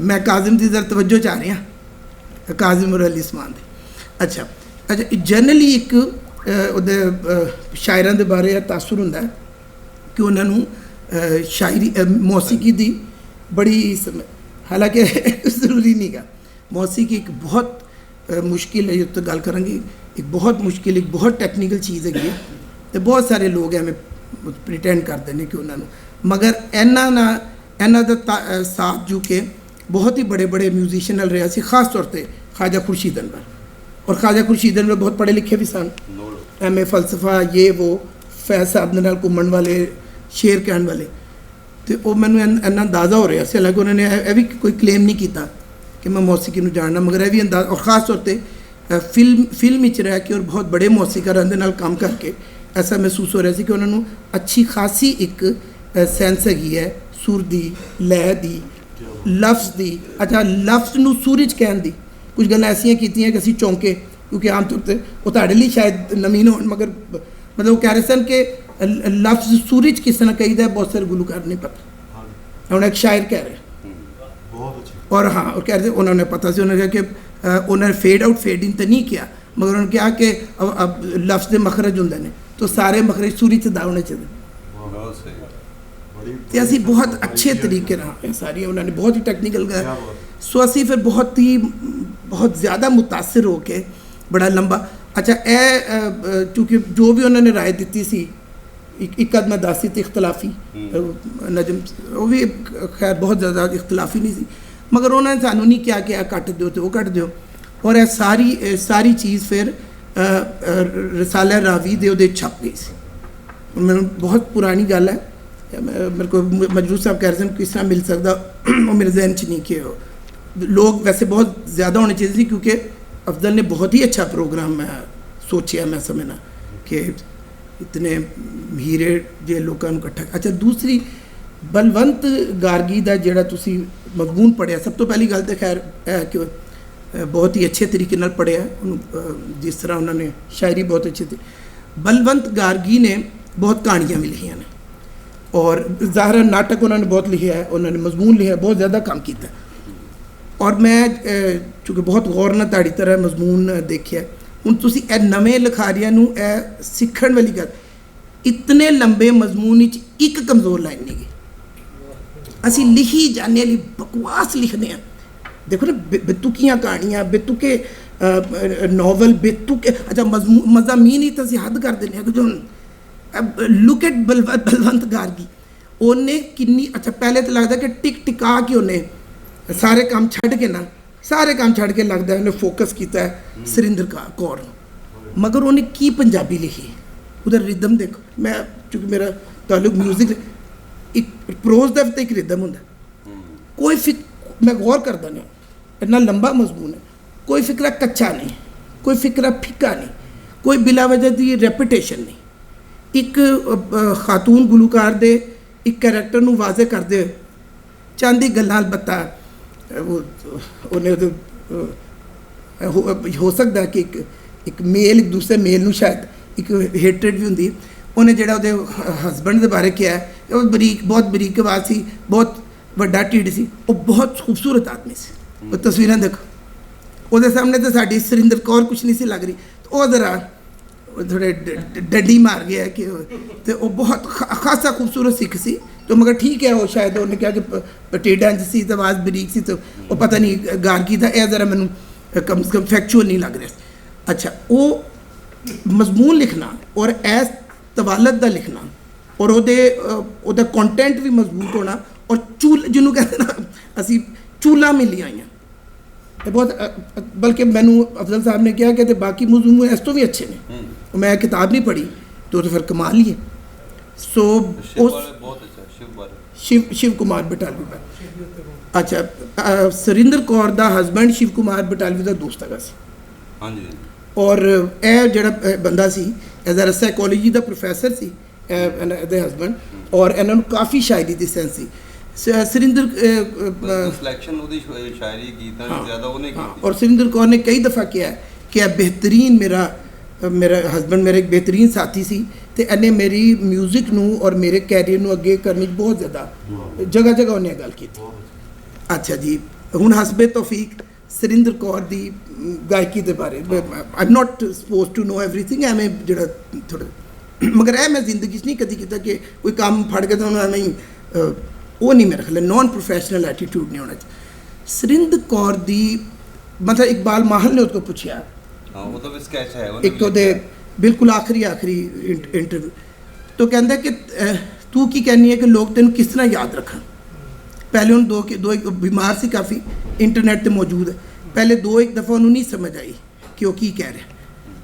ਮੈਂ ਕਾਜ਼ਮ ਦੀ ਜ਼ਰਾ ਤਵੱਜੋ ਚਾਹ ਰਿਹਾ, ਕਾਜ਼ਮ ਔਰ ਅਲੀ ਉਸਮਾਨ ਦੀ। ਅੱਛਾ ਜਨਰਲੀ ਇੱਕ ਉਹਦੇ ਸ਼ਾਇਰਾਂ ਦੇ ਬਾਰੇ ਇਹ ਤਾਸੁਰ ਹੁੰਦਾ ਕਿ ਉਹਨਾਂ ਨੂੰ ਸ਼ਾਇਰੀ ਮੌਸੀਕੀ ਦੀ ਬੜੀ ਹਾਲਾਂਕਿ ਜ਼ਰੂਰੀ ਨਹੀਂ ਗਾ। ਮੌਸੀਕੀ ਇੱਕ ਬਹੁਤ ਮੁਸ਼ਕਿਲ ਹੈ, ਉੱਤੇ ਗੱਲ ਕਰਾਂਗੇ, ਇੱਕ ਬਹੁਤ ਮੁਸ਼ਕਿਲ, ਇੱਕ ਬਹੁਤ ਟੈਕਨੀਕਲ ਚੀਜ਼ ਹੈਗੀ ਹੈ। ਅਤੇ ਬਹੁਤ ਸਾਰੇ ਲੋਕ ਐਵੇਂ ਪ੍ਰੀਟੈਂਡ ਕਰਦੇ ਨੇ ਕਿ ਉਹਨਾਂ ਨੂੰ, ਮਗਰ ਇਹਨਾਂ ਦਾ ਸਾਥ ਜੋ ਕਿ ਬਹੁਤ ਹੀ ਬੜੇ ਬੜੇ ਮਿਊਜ਼ੀਸ਼ੀਅਨ ਨਾਲ ਰਿਹਾ ਸੀ, ਖਾਸ ਤੌਰ 'ਤੇ ख्वाजा खुर्शीद अनवर। और ख्वाजा खुर्शीद अनवर बहुत पढ़े लिखे भी सन, एम ए फलसफा ये वो, फैज़ साहब ਦੇ ਨਾਲ ਘੁੰਮਣ ਵਾਲੇ, ਸ਼ੇਰ ਕਹਿਣ ਵਾਲੇ। ਅਤੇ ਉਹ ਮੈਨੂੰ ਇੰਨਾ ਅੰਦਾਜ਼ਾ ਹੋ ਰਿਹਾ ਸੀ, ਹਾਲਾਂਕਿ ਉਹਨਾਂ ਨੇ ਇਹ ਵੀ ਕੋਈ ਕਲੇਮ ਨਹੀਂ ਕੀਤਾ ਕਿ ਮੈਂ ਮੌਸੀਕੀ ਨੂੰ ਜਾਣਨਾ, ਮਗਰ ਇਹ ਵੀ ਅੰਦਾਜ਼ਾ, ਔਰ ਖਾਸ ਤੌਰ 'ਤੇ ਫਿਲਮ ਵਿੱਚ ਰਹਿ ਕੇ ਔਰ ਬਹੁਤ ਬੜੇ ਮੌਸੀਕਾਰਾਂ ਦੇ ਨਾਲ ਕੰਮ ਕਰਕੇ ਐਸਾ ਮਹਿਸੂਸ ਹੋ ਰਿਹਾ ਸੀ ਕਿ ਉਹਨਾਂ ਨੂੰ ਅੱਛੀ ਖਾਸੀ ਇੱਕ ਸੈਂਸ ਹੈਗੀ ਹੈ ਸੁਰ ਦੀ, ਲੈਅ ਦੀ, ਲਫ਼ਜ਼ ਦੀ। ਅੱਛਾ ਲਫ਼ਜ਼ ਨੂੰ ਸੁਰ 'ਚ ਕਹਿਣ ਦੀ ਕੁਝ ਗੱਲਾਂ ਐਸੀਆਂ ਕੀਤੀਆਂ ਕਿ ਅਸੀਂ ਚੌਂਕੇ, ਕਿਉਂਕਿ ਆਮ ਤੌਰ 'ਤੇ ਉਹ ਤੁਹਾਡੇ ਲਈ ਸ਼ਾਇਦ ਨਵੀਨ ਹੋਣ, ਮਗਰ ਮਤਲਬ ਉਹ ਕਹਿ ਰਹੇ ਸਨ ਕਿ ਲਫ਼ਜ਼ ਸੁਰ 'ਚ ਕਿਸ ਤਰ੍ਹਾਂ ਕਹੀਦਾ ਬਹੁਤ ਸਾਰੇ ਗੁਲੂਕਾਰ ਨਹੀਂ ਪਤਾ। ਹੁਣ ਇੱਕ ਸ਼ਾਇਰ ਕਹਿ ਰਿਹਾ ਔਰ ਹਾਂ ਉਹ ਕਹਿ ਰਹੇ ਉਹਨਾਂ ਨੇ ਪਤਾ ਸੀ, ਉਹਨਾਂ ਨੇ ਕਿਹਾ ਕਿ ਉਹਨਾਂ ਨੇ ਫੇਡ ਆਊਟ ਫੇਡ ਇਨ ਤਾਂ ਨਹੀਂ ਕਿਹਾ, ਮਗਰ ਉਹਨਾਂ ਨੇ ਕਿਹਾ ਕਿ ਲਫ਼ਜ਼ ਦੇ ਮਖਰਜ ਹੁੰਦੇ ਨੇ ਤਾਂ ਸਾਰੇ ਮਖਰਜ ਸੁਰ 'ਚ ਅਦਾ ਹੋਣੇ ਚਾਹੀਦੇ। ਅਤੇ ਅਸੀਂ ਬਹੁਤ ਅੱਛੇ ਤਰੀਕੇ ਨਾਲ ਸਾਰੀਆਂ ਉਹਨਾਂ ਨੇ ਬਹੁਤ ਹੀ ਟੈਕਨੀਕਲ ਗਿਆ। ਸੋ ਅਸੀਂ ਫਿਰ ਬਹੁਤ ਜ਼ਿਆਦਾ ਮੁਤਾਸਿਰ ਹੋ ਕੇ ਬੜਾ ਲੰਬਾ ਅੱਛਾ ਇਹ ਚੂँकि ਜੋ ਵੀ ਉਹਨਾਂ ਨੇ ਰਾਏ ਦਿੱਤੀ ਸੀ, ਇੱਕ ਅਦ ਮੈਂ ਦੱਸ ਸੀ ਇਖਤਲਾਫੀ ਨਜਮ, ਉਹ ਵੀ ਖੈਰ ਬਹੁਤ ਜ਼ਿਆਦਾ ਇਖਤਲਾਫੀ ਨਹੀਂ ਸੀ, ਮਗਰ ਉਹਨਾਂ ਨੇ ਸਾਨੂੰ ਨਹੀਂ ਕਿਹਾ ਕਿ ਇਹ ਕੱਟ ਦਿਓ ਅਤੇ ਉਹ ਕੱਟ ਦਿਓ। ਔਰ ਇਹ ਸਾਰੀ ਚੀਜ਼ ਫਿਰ ਰਸਾਲਾ ਰਾਵੀ ਦੇ ਉਹਦੇ ਛਪ ਗਈ ਸੀ। ਮੈਨੂੰ ਬਹੁਤ ਪੁਰਾਣੀ ਗੱਲ ਹੈ, ਮੇਰੇ को मजरूर साहब कह रहे थे किस तरह मिल सकता, वो मेरे जहन च नहीं कि लोग वैसे बहुत ज़्यादा होने चाहिए, क्योंकि अफजल ने बहुत ही अच्छा प्रोग्राम मैं सोचा, मैं समझना कि इतने हीरे जे लोगों को इकट्ठा। अच्छा दूसरी बलवंत गार्गी का जोड़ा तुसी मजमून पढ़िया, सब तो पहली गल तो खैर है कि बहुत ही अच्छे तरीके नाल पढ़िया, जिस तरह उन्होंने शायरी बहुत अच्छी थी। बलवंत गार्गी ने बहुत कहानियाँ भी लिखियाँ ने और ज़ाहिर नाटक उन्होंने बहुत लिखे है, उन्होंने मजमून लिखा है, बहुत ज़्यादा काम किया। और मैं चूँकि बहुत गौर ਨਾਲ ਤੁਹਾਡੀ ਤਰ੍ਹਾਂ ਮਜ਼ਮੂਨ ਦੇਖਿਆ, ਹੁਣ ਤੁਸੀਂ ਇਹ ਨਵੇਂ ਲਿਖਾਰੀਆਂ ਨੂੰ ਇਹ ਸਿੱਖਣ ਵਾਲੀ ਗੱਲ, ਇਤਨੇ ਲੰਬੇ ਮਜ਼ਮੂਨ ਵਿੱਚ ਇੱਕ ਕਮਜ਼ੋਰ ਲਾਈਨ ਨਹੀਂ ਗਈ। ਅਸੀਂ ਲਿਖੀ ਜਾਣੇ ਵਾਲੀ ਬਕਵਾਸ ਲਿਖਦੇ ਹਾਂ, ਦੇਖੋ ਨਾ ਬੇਤੁਕੀਆਂ ਕਹਾਣੀਆਂ, ਬੇਤੁਕੇ ਨਾਵਲ, ਬੇਤੁਕੇ ਅੱਛਾ ਮਜ਼ਾਮੀਨ ਹੀ ਤਾਂ ਅਸੀਂ ਹੱਦ ਕਰ ਦਿੰਦੇ ਹਾਂ ਕਿ ਜੋ ਲੁੱਕ ਐਟ ਬਲਵੰਤ ਗਾਰਗੀ, ਉਹਨੇ ਕਿੰਨੀ ਅੱਛਾ ਪਹਿਲੇ ਤਾਂ ਲੱਗਦਾ ਕਿ ਟਿਕ ਟਿਕਾ ਕੇ ਉਹਨੇ ਸਾਰੇ ਕੰਮ ਛੱਡ ਕੇ ਲੱਗਦਾ ਉਹਨੇ ਫੋਕਸ ਕੀਤਾ ਹੈ ਸੁਰਿੰਦਰ ਕੌਰ, ਮਗਰ ਉਹਨੇ ਕੀ ਪੰਜਾਬੀ ਲਿਖੀ, ਉਹਦਾ ਰਿਦਮ ਦੇਖੋ। ਮੈਂ ਕਿਉਂਕਿ ਮੇਰਾ ਤਾਲੁਕ ਮਿਊਜ਼ਿਕ, ਇੱਕ ਪ੍ਰੋਜ਼ ਦਾ ਤਾਂ ਇੱਕ ਰਿਦਮ ਹੁੰਦਾ, ਕੋਈ ਮੈਂ ਗੌਰ ਕਰਦਾ ਨਹੀਂ, ਇੰਨਾ ਲੰਬਾ ਮਜ਼ਮੂਨ ਹੈ, ਕੋਈ ਫਿਕਰਾ ਕੱਚਾ ਨਹੀਂ, ਕੋਈ ਫਿਕਰਾ ਫਿੱਕਾ ਨਹੀਂ, ਕੋਈ ਬਿਲਾ ਵਜ੍ਹਾ ਦੀ ਰੈਪੀਟੇਸ਼ਨ ਨਹੀਂ। ਇੱਕ ਖਾਤੂਨ ਗੁਲੂਕਾਰ ਦੇ ਇੱਕ ਕਰੈਕਟਰ ਨੂੰ ਵਾਜ਼ੇ ਕਰਦੇ ਹੋਏ ਚੰਦ ਹੀ ਗੱਲਾਂ ਅਲਬੱਤਾ ਉਹਨੇ ਉਹਦੇ ਹੋ ਸਕਦਾ ਕਿ ਇੱਕ ਮੇਲ ਇੱਕ ਦੂਸਰੇ ਮੇਲ ਨੂੰ ਸ਼ਾਇਦ ਇੱਕ ਹੇਟਰਡ ਵੀ ਹੁੰਦੀ, ਉਹਨੇ ਜਿਹੜਾ ਉਹਦੇ ਹਸਬੈਂਡ ਦੇ ਬਾਰੇ ਕਿਹਾ, ਉਹ ਬਹੁਤ ਬਰੀਕ ਆਵਾਜ਼ ਸੀ, ਬਹੁਤ ਵੱਡਾ ਢਿੱਡ ਸੀ, ਉਹ ਬਹੁਤ ਖੂਬਸੂਰਤ ਆਦਮੀ ਸੀ। ਉਹ ਤਸਵੀਰਾਂ ਦੇਖੋ, ਉਹਦੇ ਸਾਹਮਣੇ ਤਾਂ ਸਾਡੀ ਸੁਰਿੰਦਰ ਕੌਰ ਕੁਛ ਨਹੀਂ ਸੀ ਲੱਗ ਰਹੀ, ਉਹ ਜ਼ਰਾ ਥੋੜ੍ਹੇ ਡੱਡੀ ਮਾਰ ਗਿਆ ਕਿ, ਅਤੇ ਉਹ ਬਹੁਤ ਖਾਸਾ ਖੂਬਸੂਰਤ ਸਿੱਖ ਸੀ तो मगर ठीक है, वो शायद उन्हें कहा कि पटेडा च सी तो आवाज़ बरीक सी, तो वो पता नहीं गार की था, यह ज़रा मैनू कम से कम फैक्चुअल नहीं लग रहा। अच्छा, वो मजमून लिखना और ऐस तवालत का लिखना और ਉਹਦਾ ਕੰਟੈਂਟ ਵੀ ਮਜ਼ਬੂਤ ਹੋਣਾ, ਔਰ ਜਿਹਨੂੰ ਕਹਿੰਦੇ ਨਾ ਅਸੀਂ ਚੂਲਾ ਮਿਲੀ ਆਈਆਂ। ਇਹ ਬਹੁਤ ਬਲਕਿ ਮੈਨੂੰ ਅਫਜ਼ਲ ਸਾਹਿਬ ਨੇ ਕਿਹਾ ਕਿ ਬਾਕੀ ਮਜ਼ਮੂਨ ਇਸ ਤੋਂ ਵੀ ਅੱਛੇ ਨੇ। ਮੈਂ ਕਿਤਾਬ ਨਹੀਂ ਪੜ੍ਹੀ तो फिर कमाल ही है। सो शिव कुमार बटालवी का, अच्छा सुरिंदर कौर ਦਾ ਹਸਬੈਂਡ शिव कुमार बटालवी ਦਾ ਦੋਸਤ ਹੈਗਾ ਸੀ। ਹਾਂਜੀ। ਔਰ ਇਹ ਜਿਹੜਾ ਬੰਦਾ ਸੀ ਐਜ਼ ਅ ਸਾਈਕੋਲੋਜੀ ਦਾ ਪ੍ਰੋਫੈਸਰ ਸੀ ਇਹਦੇ ਹਸਬੈਂਡ, ਔਰ ਇਹਨਾਂ ਨੂੰ ਕਾਫੀ ਸ਼ਾਇਰੀ ਦੀ ਸੈਂਸ ਸੀ। ਸੁਰਿੰਦਰ ਸਿਲੈਕਸ਼ਨ ਉਹਦੀ ਸ਼ਾਇਰੀ ਗੀਤਾਂ ਦੀ ਜ਼ਿਆਦਾ ਉਹਨੇ ਕੀਤੀ। ਔਰ ਸੁਰਿੰਦਰ ਕੌਰ ਨੇ ਕਈ ਦਫਾ ਕਿਹਾ ਕਿ ਇਹ ਬਿਹਤਰੀਨ ਮੇਰਾ ਹਸਬੈਂਡ ਮੇਰਾ ਇੱਕ ਬਿਹਤਰੀਨ ਸਾਥੀ ਸੀ ਤੇ ਇਹਨੇ ਮੇਰੀ ਮਿਊਜ਼ਿਕ ਨੂੰ ਔਰ ਮੇਰੇ ਕੈਰੀਅਰ ਨੂੰ ਅੱਗੇ ਕਰਨ ਵਿੱਚ ਬਹੁਤ ਜ਼ਿਆਦਾ ਜਗ੍ਹਾ ਜਗ੍ਹਾ ਉਹਨੇ ਗੱਲ ਕੀਤੀ। ਅੱਛਾ ਜੀ, ਹੁਣ ਹਸਬੇ ਤੌਫੀਕ ਸੁਰਿੰਦਰ ਕੌਰ ਦੀ ਗਾਇਕੀ ਦੇ ਬਾਰੇ I am not suppose to know everything, ਐਵੇਂ ਜਿਹੜਾ ਥੋੜਾ, ਮਗਰ ਇਹ ਮੈਂ ਜ਼ਿੰਦਗੀ 'ਚ ਨਹੀਂ ਕਦੀ ਕੀਤਾ ਕਿ ਕੋਈ ਕੰਮ ਫੜ ਕੇ ਤਾਂ ਉਹਨੂੰ ਐਵੇਂ ਹੀ ਉਹ ਨਹੀਂ, ਮੇਰਾ ਖਿਆਲ ਨਾਨ ਪ੍ਰੋਫੈਸ਼ਨਲ ਐਟੀਟਿਊਡ ਨਹੀਂ ਹੋਣਾ ਚਾਹੀਦਾ। ਸੁਰਿੰਦਰ ਕੌਰ ਦੀ ਮਤਲਬ ਇਕਬਾਲ ਮਾਹਲ ਨੇ ਉਹਦੇ ਕੋਲ ਪੁੱਛਿਆ, ਉਹ ਤਾਂ ਵੀ ਸਕੈਚ ਹੈ ਇੱਕ ਉਹਦੇ ਬਿਲਕੁਲ ਆਖਰੀ ਇੰਟਰਵਿਊ ਤੋਂ ਕਹਿੰਦਾ ਕਿ ਤੂੰ ਕੀ ਕਹਿੰਦੀ ਹੈ ਕਿ ਲੋਕ ਤੈਨੂੰ ਕਿਸ ਤਰ੍ਹਾਂ ਯਾਦ ਰੱਖਣ। ਪਹਿਲੇ ਉਹਨੂੰ ਦੋ ਇੱਕ ਬਿਮਾਰ ਸੀ ਕਾਫੀ, ਇੰਟਰਨੈਟ 'ਤੇ ਮੌਜੂਦ ਹੈ, ਪਹਿਲੇ ਇੱਕ ਦਫਾ ਉਹਨੂੰ ਨਹੀਂ ਸਮਝ ਆਈ ਕਿ ਉਹ ਕੀ ਕਹਿ ਰਿਹਾ।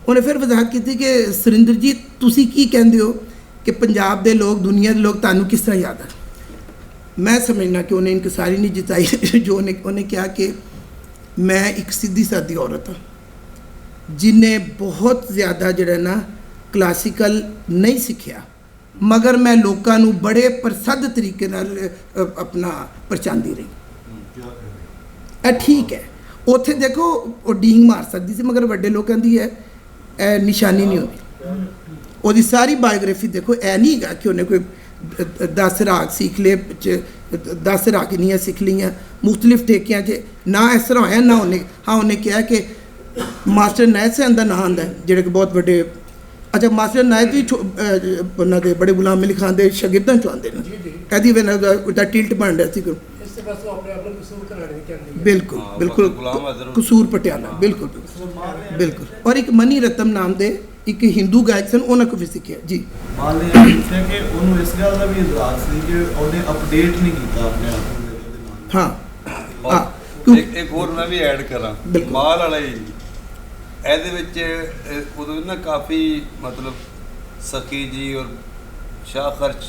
ਉਹਨੇ ਫਿਰ ਵਜ਼ਾਹਤ ਕੀਤੀ ਕਿ ਸੁਰਿੰਦਰ ਜੀ ਤੁਸੀਂ ਕੀ ਕਹਿੰਦੇ ਹੋ ਕਿ ਪੰਜਾਬ ਦੇ ਲੋਕ, ਦੁਨੀਆ ਦੇ ਲੋਕ ਤੁਹਾਨੂੰ ਕਿਸ ਤਰ੍ਹਾਂ ਯਾਦ ਰੱਖਣ। ਮੈਂ ਸਮਝਣਾ ਕਿ ਉਹਨੇ ਇਨਕਸਾਰੀ ਨਹੀਂ ਜਿਤਾਈ ਜੋ ਉਹਨੇ ਕਿਹਾ ਕਿ ਮੈਂ ਇੱਕ ਸਿੱਧੀ ਸਾਦੀ ਔਰਤ ਹਾਂ ਜਿਹਨੇ ਬਹੁਤ ਜ਼ਿਆਦਾ ਜਿਹੜਾ ਨਾ ਕਲਾਸੀਕਲ ਨਹੀਂ ਸਿੱਖਿਆ, ਮਗਰ ਮੈਂ ਲੋਕਾਂ ਨੂੰ ਬੜੇ ਪ੍ਰਸਿੱਧ ਤਰੀਕੇ ਨਾਲ ਆਪਣਾ ਪਰਚਾਉਂਦੀ ਰਹੀ। ਇਹ ਠੀਕ ਹੈ, ਉੱਥੇ ਦੇਖੋ ਉਹ ਡੀਂਗ ਮਾਰ ਸਕਦੀ ਸੀ, ਮਗਰ ਵੱਡੇ ਲੋਕਾਂ ਦੀ ਇਹ ਨਿਸ਼ਾਨੀ ਨਹੀਂ ਹੁੰਦੀ। ਉਹਦੀ ਸਾਰੀ ਬਾਇਓਗ੍ਰਾਫੀ ਦੇਖੋ, ਇਹ ਨਹੀਂ ਹੈਗਾ ਕਿ ਉਹਨੇ ਕੋਈ 10 ਰਾਗ ਸਿੱਖ ਲਏ, 10 ਰਾਗਨੀਆਂ ਸਿੱਖ ਲਈਆਂ ਮੁਖਤਲਿਫ ਠੇਕਿਆਂ 'ਚ, ਨਾ ਇਸ ਤਰ੍ਹਾਂ ਹੋਇਆ ਨਾ ਉਹਨੇ ਕਿਹਾ ਕਿ ਮਾਸਟਰ ਨਾਇਦ ਸਾਹਿਬ ਦਾ ਨਾਂ ਆਉਂਦਾ ਜਿਹੜੇ ਕਿ ਬਹੁਤ ਵੱਡੇ, ਅੱਛਾ ਮਾਸਟਰ ਨਾਇਦ ਵੀ ਉਹਨਾਂ ਦੇ ਬੜੇ ਗੁਲਾਮ ਅਲੀ ਖਾਨ ਦੇ ਸ਼ਾਗਿਰਦਾਂ 'ਚੋਂ ਆਉਂਦੇ ਨੇ। ਇਹਦੀ ਵਜ੍ਹਾ ਨਾਲ ਉਹਦਾ ਟਿਲਟ ਬਣ ਰਿਹਾ ਸੀ। ਬਿਲਕੁਲ ਬਿਲਕੁਲ ਕਸੂਰ ਪਟਿਆਲਾ, ਬਿਲਕੁਲ ਬਿਲਕੁਲ। ਔਰ ਇੱਕ ਮਨੀ ਰਤਨ ਨਾਮ ਦੇ ਇੱਕ ਹਿੰਦੂ ਗਾਇਕ ਸਨ, ਉਹਨਾਂ ਕੋਲ ਵੀ ਸਿੱਖਿਆ ਜੀ। ਮਾਨ ਲਿਆ ਕਿ ਉਹਨੂੰ ਇਸ ਗੱਲ ਦਾ ਵੀ ਇਤਰਾਜ਼ ਸੀ ਕਿ ਉਹਨੇ ਅਪਡੇਟ ਨਹੀਂ ਕੀਤਾ ਆਪਣੇ ਆਪ ਨੂੰ। ਹਾਂ ਇੱਕ ਹੋਰ ਮੈਂ ਵੀ ਐਡ ਕਰਾਂ, ਮਾਲ ਵਾਲਾ ਹੀ ਇਹਦੇ ਵਿੱਚ ਉਦੋਂ ਨਾ ਕਾਫੀ ਮਤਲਬ ਸਖੀ ਜੀ ਔਰ ਸ਼ਾਹ ਖਰਚ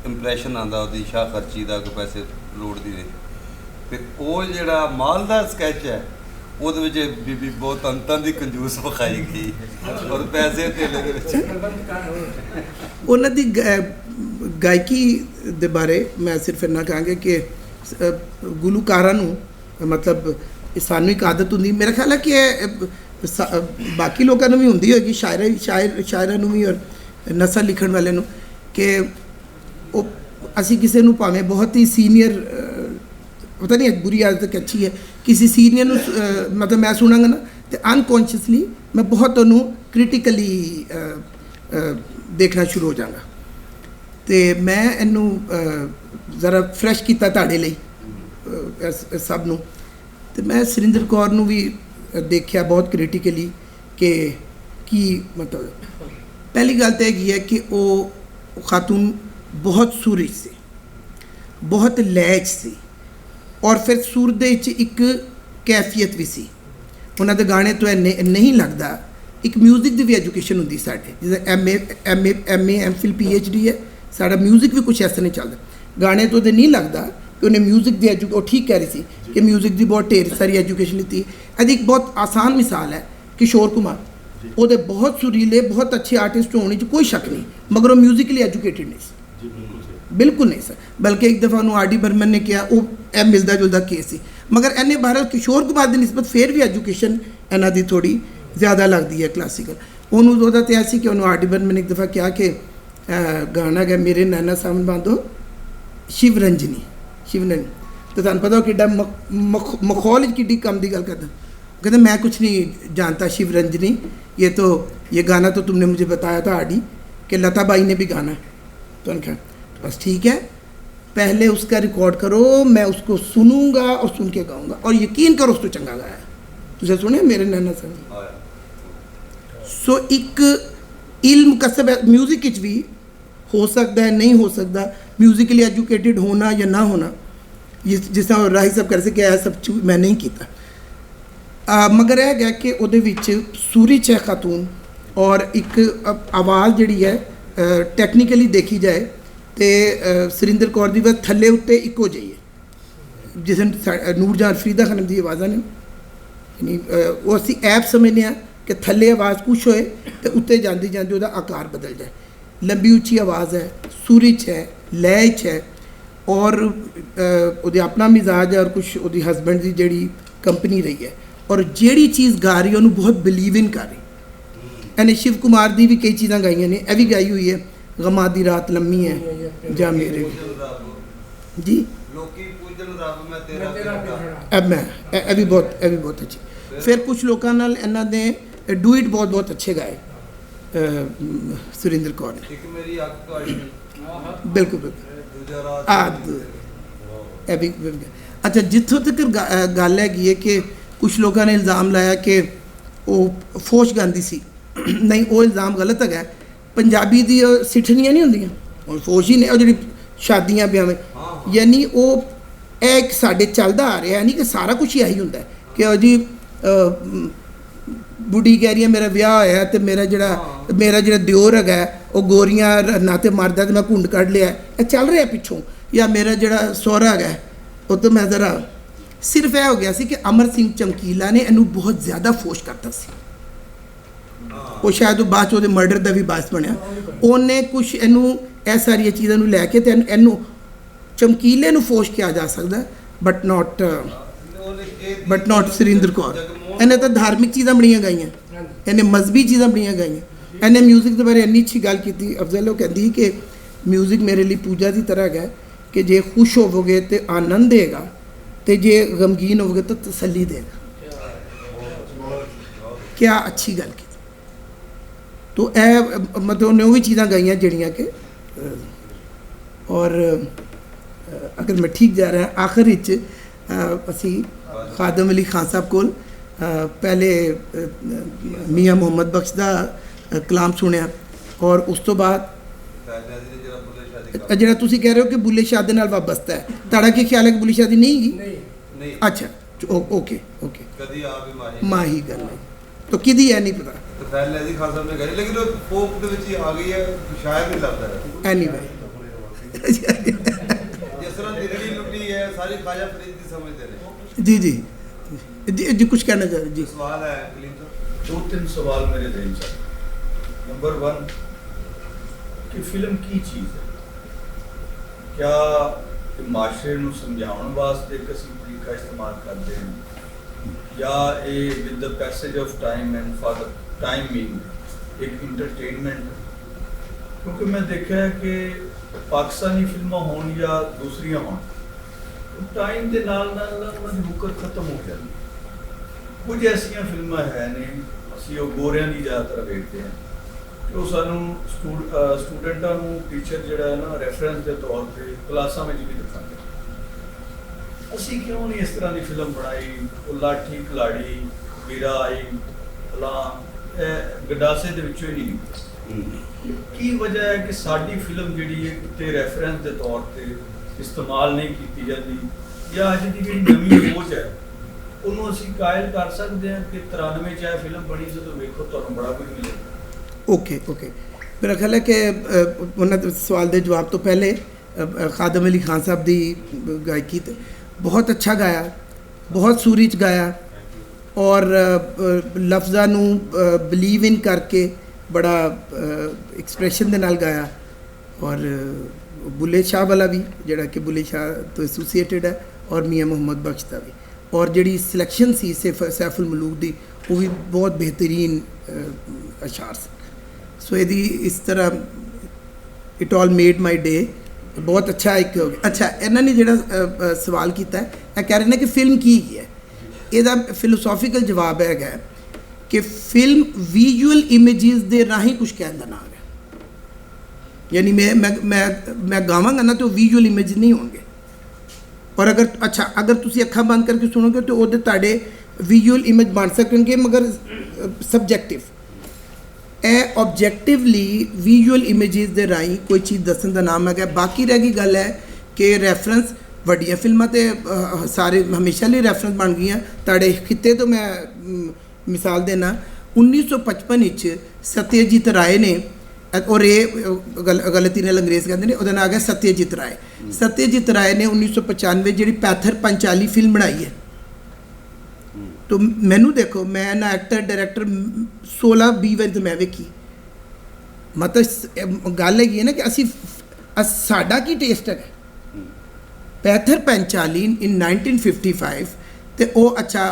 ਇੰਪ੍ਰੈਸ਼ਨ ਆਉਂਦਾ ਉਹਦੀ, ਸ਼ਾਹ ਖਰਚੀ ਦਾ ਕੋਈ ਪੈਸੇ ਲੋੜਦੀ ਨੇ, ਤੇ ਉਹ ਜਿਹੜਾ ਮਾਲ ਦਾ ਸਕੈਚ ਹੈ ਉਹਦੇ ਵਿੱਚ ਬੀਬੀ ਬਹੁਤ ਅੰਤਾਂ ਦੀ ਕੰਜੂਸ ਵਿਖਾਈ ਗਈ ਔਰ ਪੈਸੇ ਧੇਲੇ ਦੇ ਵਿੱਚ। ਉਹਨਾਂ ਦੀ ਗਾਇਕੀ ਦੇ ਬਾਰੇ ਮੈਂ ਸਿਰਫ ਇੰਨਾ ਕਹਾਂਗਾ ਕਿ ਗੁਲੂਕਾਰਾਂ ਨੂੰ ਮਤਲਬ ਸਾਨੂੰ ਇੱਕ ਆਦਤ ਹੁੰਦੀ, ਮੇਰਾ ਖਿਆਲ ਹੈ ਕਿ ਬਾਕੀ ਲੋਕਾਂ ਨੂੰ ਵੀ ਹੁੰਦੀ ਹੋਏਗੀ, ਸ਼ਾਇਰਾਂ ਨੂੰ ਵੀ ਔਰ ਨਸਲ ਲਿਖਣ ਵਾਲੇ ਨੂੰ, ਕਿ ਉਹ ਅਸੀਂ ਕਿਸੇ ਨੂੰ ਭਾਵੇਂ ਬਹੁਤ ਹੀ ਸੀਨੀਅਰ, ਪਤਾ ਨਹੀਂ ਬੁਰੀ ਆਦਤ ਅੱਛੀ ਹੈ, ਕਿਸੇ ਸੀਨੀਅਰ ਨੂੰ ਮਤਲਬ ਮੈਂ ਸੁਣਾਂਗਾ ਨਾ ਤੇ ਅਨਕੌਂਸ਼ੀਅਸਲੀ ਮੈਂ ਬਹੁਤ ਉਹਨੂੰ ਕ੍ਰਿਟੀਕਲੀ ਦੇਖਣਾ ਸ਼ੁਰੂ ਹੋ ਜਾਵਾਂਗਾ। ਤੇ ਮੈਂ ਇਹਨੂੰ ਜ਼ਰਾ ਫਰੈਸ਼ ਕੀਤਾ ਤੁਹਾਡੇ ਲਈ ਸਭ ਨੂੰ। ਤੇ ਮੈਂ ਸੁਰਿੰਦਰ ਕੌਰ ਨੂੰ ਵੀ ਦੇਖਿਆ ਬਹੁਤ ਕ੍ਰਿਟੀਕਲੀ ਕਿ ਕੀ ਮਤਲਬ, ਪਹਿਲੀ ਗੱਲ ਤਾਂ ਹੈਗੀ ਹੈ ਕਿ ਉਹ ਖਾਤੂਨ ਬਹੁਤ ਸੁਰ ਸੀ, ਬਹੁਤ ਲੈਚ ਸੀ, ਔਰ ਫਿਰ ਸੁਰ ਦੇ ਵਿੱਚ ਇੱਕ ਕੈਫੀਅਤ ਵੀ ਸੀ। ਉਹਨਾਂ ਦੇ ਗਾਣੇ ਤੋਂ ਨਹੀਂ ਲੱਗਦਾ, ਇੱਕ ਮਿਊਜ਼ਿਕ ਦੀ ਵੀ ਐਜੂਕੇਸ਼ਨ ਹੁੰਦੀ ਸਾਡੇ, ਜਿੱਦਾਂ ਐਮ ਏ ਐਮਫਿਲ PhD ਹੈ, ਸਾਡਾ ਮਿਊਜ਼ਿਕ ਵੀ ਕੁਛ ਐਸਾ ਨਹੀਂ ਚੱਲਦਾ। ਗਾਣੇ ਤੋਂ ਤਾਂ ਨਹੀਂ ਲੱਗਦਾ ਕਿ ਉਹਨੇ ਮਿਊਜ਼ਿਕ ਦੀ ਉਹ ਠੀਕ ਕਹਿ ਰਹੀ ਸੀ ਕਿ ਮਿਊਜ਼ਿਕ ਦੀ ਬਹੁਤ ਢੇਰ ਸਾਰੀ ਐਜੂਕੇਸ਼ਨ ਲਿੱਤੀ। ਇਹਦੀ ਇੱਕ ਬਹੁਤ ਆਸਾਨ ਮਿਸਾਲ ਹੈ ਕਿਸ਼ੋਰ ਕੁਮਾਰ, ਉਹਦੇ ਬਹੁਤ ਸੁਰੀਲੇ ਬਹੁਤ ਅੱਛੇ ਆਰਟਿਸਟ ਹੋਣ 'ਚ ਕੋਈ ਸ਼ੱਕ ਨਹੀਂ, ਮਗਰ ਉਹ ਮਿਊਜ਼ਿਕਲੀ ਐਜੂਕੇਟਿਡ ਨਹੀਂ ਸੀ, ਬਿਲਕੁਲ ਨਹੀਂ ਸਰ। ਬਲਕਿ ਇੱਕ ਦਫਾ ਉਹਨੂੰ R.D. ਬਰਮਨ ਨੇ ਕਿਹਾ, ਉਹ ਇਹ ਮਿਲਦਾ ਜੁਲਦਾ ਕੇਸ ਸੀ, ਮਗਰ ਇਹਨੇ ਬਹਰਹਾਲ ਕਿਸ਼ੋਰ ਕੁਮਾਰ ਦੀ ਨਿਸਬਤ ਫਿਰ ਵੀ ਐਜੂਕੇਸ਼ਨ ਇਹਨਾਂ ਦੀ ਥੋੜ੍ਹੀ ਜ਼ਿਆਦਾ ਲੱਗਦੀ ਹੈ ਕਲਾਸੀਕਲ। ਉਹਨੂੰ ਉਹਦਾ ਤਾਂ ਸੀ ਕਿ ਉਹਨੂੰ R.D. ਬਰਮਨ ਨੇ ਇੱਕ ਦਫਾ ਕਿਹਾ ਕਿ ਗਾਣਾ ਗਾ ਮੇਰੇ ਨੈਣਾ ਸਾਹਮਣੇ ਬਾਂਧੋ ਸ਼ਿਵ ਰੰਜਨੀ ਤਾਂ ਤੁਹਾਨੂੰ ਪਤਾ ਉਹ ਕਿੱਡਾ ਮਖੌਲ 'ਚ ਕਿੱਡੀ ਕੰਮ ਦੀ ਗੱਲ ਕਰਦਾ। कहते मैं कुछ नहीं जानता शिव रंजनी, ये गाना तुमने मुझे बताया था R.D. कि लता बाई ने भी गाना है। तो उन्होंने कहा बस ठीक है, पहले उसका रिकॉर्ड करो, मैं उसको सुनूंगा और सुन के गाऊंगा और यकीन करो उस तो चंगा गाया। तुझे सुने मेरे नैना संग। सो एक इल्म कसब है म्यूजिक विच भी हो सकता है, नहीं हो सकता, म्यूजिकली एजुकेटेड होना या ना होना, जिस तरह राही साहब कर सके ऐ सब चीज मैं नहीं किया। मगर यह है कि ਉਹਦੇ ਵਿੱਚ सूरज है खातून और एक आवाज़ ਜਿਹੜੀ है टैक्नीकली देखी जाए तो सुरिंदर कौर ਦੀ ਆਵਾਜ਼ ਥੱਲੇ ਉੱਤੇ ਇੱਕੋ ਜਿਹੀ ਹੈ, ਜਿਸ ਨੂਰਜਹਾਨ ਫਰੀਦਾ ਖਾਨਮ ਦੀ ਆਵਾਜ਼ਾਂ ਨੇ, ਯਾਨੀ ਉਹ ਅਸੀਂ ਐਪ ਸਮਝਦੇ ਹਾਂ कि थल्ले आवाज़ कुछ होए तो उत्ते जाती जाती उसका आकार बदल जाए। लंबी उच्ची आवाज़ है, सुर च है, लय च है और वो अपना मिजाज है और कुछ वो हसबैंड की जी कंपनी रही है और जिहड़ी चीज़ गा रही है उन्होंने बहुत बिलीव इन कर रही। इन्हें शिव कुमार की भी कई चीज़ां गाइया ने, यह भी गाई हुई है, गमा दी रात लम्मी है जा मेरे जी अब मैं यह भी बहुत अच्छी। फिर कुछ लोगों नाल इन्हां दे डू इट बहुत बहुत अच्छे गाए सुरिंदर कौर ने। बिल्कुल बिल्कुल अच्छा, जितों तक गल हैगी है कि कुछ लोगों ने इल्ज़ाम लाया कि वो फोश गांदी सी, नहीं वो इल्ज़ाम गलत है। पंजाबी दी सिठनियाँ नहीं होंदियां, और फोश ही ने और जी शादियाँ ब्याह, यानी वो एक साडे चलता आ रहा है, नहीं कि सारा कुछ यही होंदा है कि जी बुढ़ी कह रही है मेरा ब्याह होया तो मेरा जो दिओर है वो गोरियां नाते मारदा तो मैं घुंड कढ़ लिया, यह चल रहा पिछों, या मेरा जो सौहरा है वो तो मैं ज़रा सिर्फ यह हो गया सी कि अमर सिंह चमकीला ने इनू बहुत ज़्यादा फोर्स करता सी, वो शायद वो बाद च मर्डर का भी बास बनया, उन्हें कुछ इनू यह सारिया चीज़ों लैके तो इनू चमकीले नू फोर्स किया जा सकता, बट नॉट सुरिंदर कौर। इन्हें तो धार्मिक चीज़ां बड़ियां गाइयां, इन्हें मजहबी चीज़ां बड़ियां गाइयां, इन्हें म्यूजिक के बारे इन्नी अच्छी गल की। अफजल वो कहती कि म्यूजिक मेरे लिए पूजा की तरह है कि जे खुश होवोगे तो आनंद देगा, तो जे गमगीन होवोगे तो तसल्ली देगा। क्या अच्छी गल की। तो मतलब उन्हें वो भी चीज़ां गाइयां जड़ियाँ कि, और अगर मैं ठीक जा रहा आखिर असी खादम अली खान साहब को पहले मियाँ मोहम्मद बख्श का कलाम सुनिया और उस तो बाद जो तुम कह रहे हो कि बुले शाह दे नाल वाबस्ता है, ताड़ा की ख्याल है कि बुले शाह दी नहीं गी? अच्छा ओके ओके माही गल है तो किदी है नहीं पता जी जी जी कुछ कहना चाह रहे जी। सवाल है दो तीन सवाल मेरे दिल से। नंबर 1 कि फिल्म की चीज़ है, क्या माशरे नूं समझाउण वास्ते किसी तरीका इस्तेमाल करते हैं, या ये with the passage of time and for the time mean एक इंटरटेनमेंट? क्योंकि मैं देखा है कि पाकिस्तानी फिल्मां होण या दूसरियां होण, टाइम के नाल उन्होंने मुकर खत्म हो जाती। कुछ ऐसिया फिल्मां है ने असीं वो गोरियां की ज़्यादातर देखते हैं कि वो सानू स्टूडेंटां नूं टीचर जिहड़ा है ना रेफरेंस के तौर पर क्लासां में भी दिखाते। असीं क्यों नहीं इस तरह की फिल्म बनाई, वो लाठी खिलाड़ी वीरा आई फलां गंडासे दे विचों ही नहीं निकली। की वजह है कि साडी फिल्म जिहड़ी है किते रेफरेंस के तौर पर इस्तेमाल नहीं की जाती, या अज की जी नवी सोच है उन्होंने असीं कायल कर सकते हैं कि 93 चाहे फिल्म बनी जो वेखो तो बड़ा कुछ मिलेगा। ओके ओके मेरा ख्याल है कि उन्होंने सवाल के जवाब तो पहले खादम अली खान साहब की गायकी तो बहुत अच्छा गाया, बहुत सूरी च गाया और लफ्ज़ां नूं बिलीव इन करके बड़ा एक्सप्रैशन दे नाल गाया। और बुले शाह वाला भी जोड़ा कि बुले शाह तो एसोसीएटेड है और मियाँ मोहम्मद बख्श का भी, और जी सिलेक्शन सी सैफुल मलूक की वो भी बहुत बेहतरीन अशार से। सो यदि इस तरह it all made my day बहुत अच्छा एक हो गया। अच्छा इन्होंने जो सवाल किया है कह रहे हैं कि फिल्म की है, यदा फिलोसॉफिकल जवाब है कि फिल्म विजुअल इमेजिज के राही कुछ कहने का नाम है। यानी मैं गावांगा ना तो विजुअल इमेज नहीं होंगे। और अगर अच्छा अगर तुसी अखा बंद करके सुनोगे तो ਉਹਦੇ ਤੁਹਾਡੇ ਵਿਜ਼ੂਅਲ ਇਮੇਜ ਬਣ ਸਕਣਗੇ, ਮਗਰ ਸਬਜੈਕਟਿਵ। ਇਹ ਆਬਜੈਕਟਿਵਲੀ ਵਿਜ਼ੂਅਲ ਇਮੇजेस ਦੇ ਰਾਹੀਂ ਕੋਈ ਚੀਜ਼ ਦੱਸਣ ਦਾ ਨਾਮ ਹੈਗਾ। ਬਾਕੀ ਰਹਿ ਗਈ ਗੱਲ ਹੈ ਕਿ ਰੈਫਰੈਂਸ ਵੱਡੀਆਂ ਫਿਲਮਾਂ ਤੇ ਸਾਰੇ ਹਮੇਸ਼ਾ ਲਈ ਰੈਫਰੈਂਸ ਬਣ ਗਈਆਂ। ਤੁਹਾਡੇ ਖਿੱਤੇ ਤੋਂ ਮੈਂ ਮਿਸਾਲ ਦੇਣਾ, 1955 ਵਿੱਚ ਸਤਿਆਜੀਤ ਰਾਏ ਨੇ, ਔਰ ਇਹ ਗਲਤੀ ਨਾਲ ਅੰਗਰੇਜ਼ ਕਹਿੰਦੇ ਨੇ, ਉਹਦਾ ਨਾਮ ਆ ਗਿਆ ਸਤਿਆਜੀਤ ਰਾਏ। ਸਤਿਆਜੀਤ ਰਾਏ ਨੇ 1995 ਜਿਹੜੀ ਪੈਥਰ ਪੰਚਾਲੀ ਫਿਲਮ ਬਣਾਈ ਹੈ। ਤੋ ਮੈਨੂੰ ਦੇਖੋ, ਮੈਂ ਨਾ ਐਕਟਰ ਡਾਇਰੈਕਟਰ 16-20 ਵਾਰ ਤਾਂ ਮੈਂ ਵੇਖੀ। ਮਤਲਬ ਗੱਲ ਹੈਗੀ ਹੈ ਨਾ ਕਿ ਅਸੀਂ ਸਾਡਾ ਕੀ ਟੇਸਟ ਹੈ। ਪੈਥਰ ਪੰਚਾਲੀ ਇਨ 1955 ਤੇ ਉਹ ਅੱਛਾ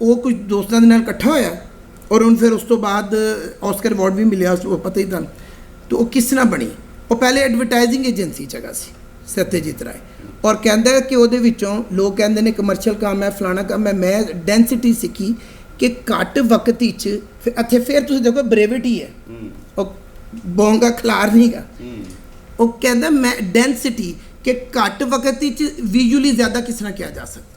ਉਹ ਕੁਝ ਦੋਸਤਾਂ ਦੇ ਨਾਲ ਇਕੱਠਾ ਹੋਇਆ, ਔਰ ਹੁਣ ਫਿਰ ਉਸ ਤੋਂ ਬਾਅਦ ਆਸਕਰ ਅਵਾਰਡ ਵੀ ਮਿਲਿਆ, ਉਹ ਪਤਾ ਹੀ ਤੁਹਾਨੂੰ। तो वो किस तरह बनी, वो पहले एडवरटाइजिंग एजेंसी जगह सी सत्यजीत राय, और कहता है कि ਉਹਦੇ ਵਿੱਚੋਂ ਲੋਕ ਕਹਿੰਦੇ ਨੇ ਕਮਰਸ਼ੀਅਲ ਕੰਮ ਹੈ, ਫਲਾਣਾ ਕੰਮ ਹੈ। ਮੈਂ ਡੈਂਸਿਟੀ ਸਿੱਖੀ ਕਿ ਘੱਟ ਵਕਤ ਵਿੱਚ ਫਿਰ ਤੁਸੀਂ ਦੇਖੋ ਬਰੇਵਿਟੀ ਹੈ, ਉਹ ਬੋਂਗਾ ਖਲਾਰ ਨਹੀਂਗਾ। ਉਹ ਕਹਿੰਦਾ ਮੈਂ ਡੈਂਸਿਟੀ ਕਿ ਘੱਟ ਵਕਤ ਵਿੱਚ ਵਿਜ਼ੂਅਲੀ ਜ਼ਿਆਦਾ ਕਿਸ ਤਰ੍ਹਾਂ ਕਿਹਾ ਜਾ ਸਕਦਾ।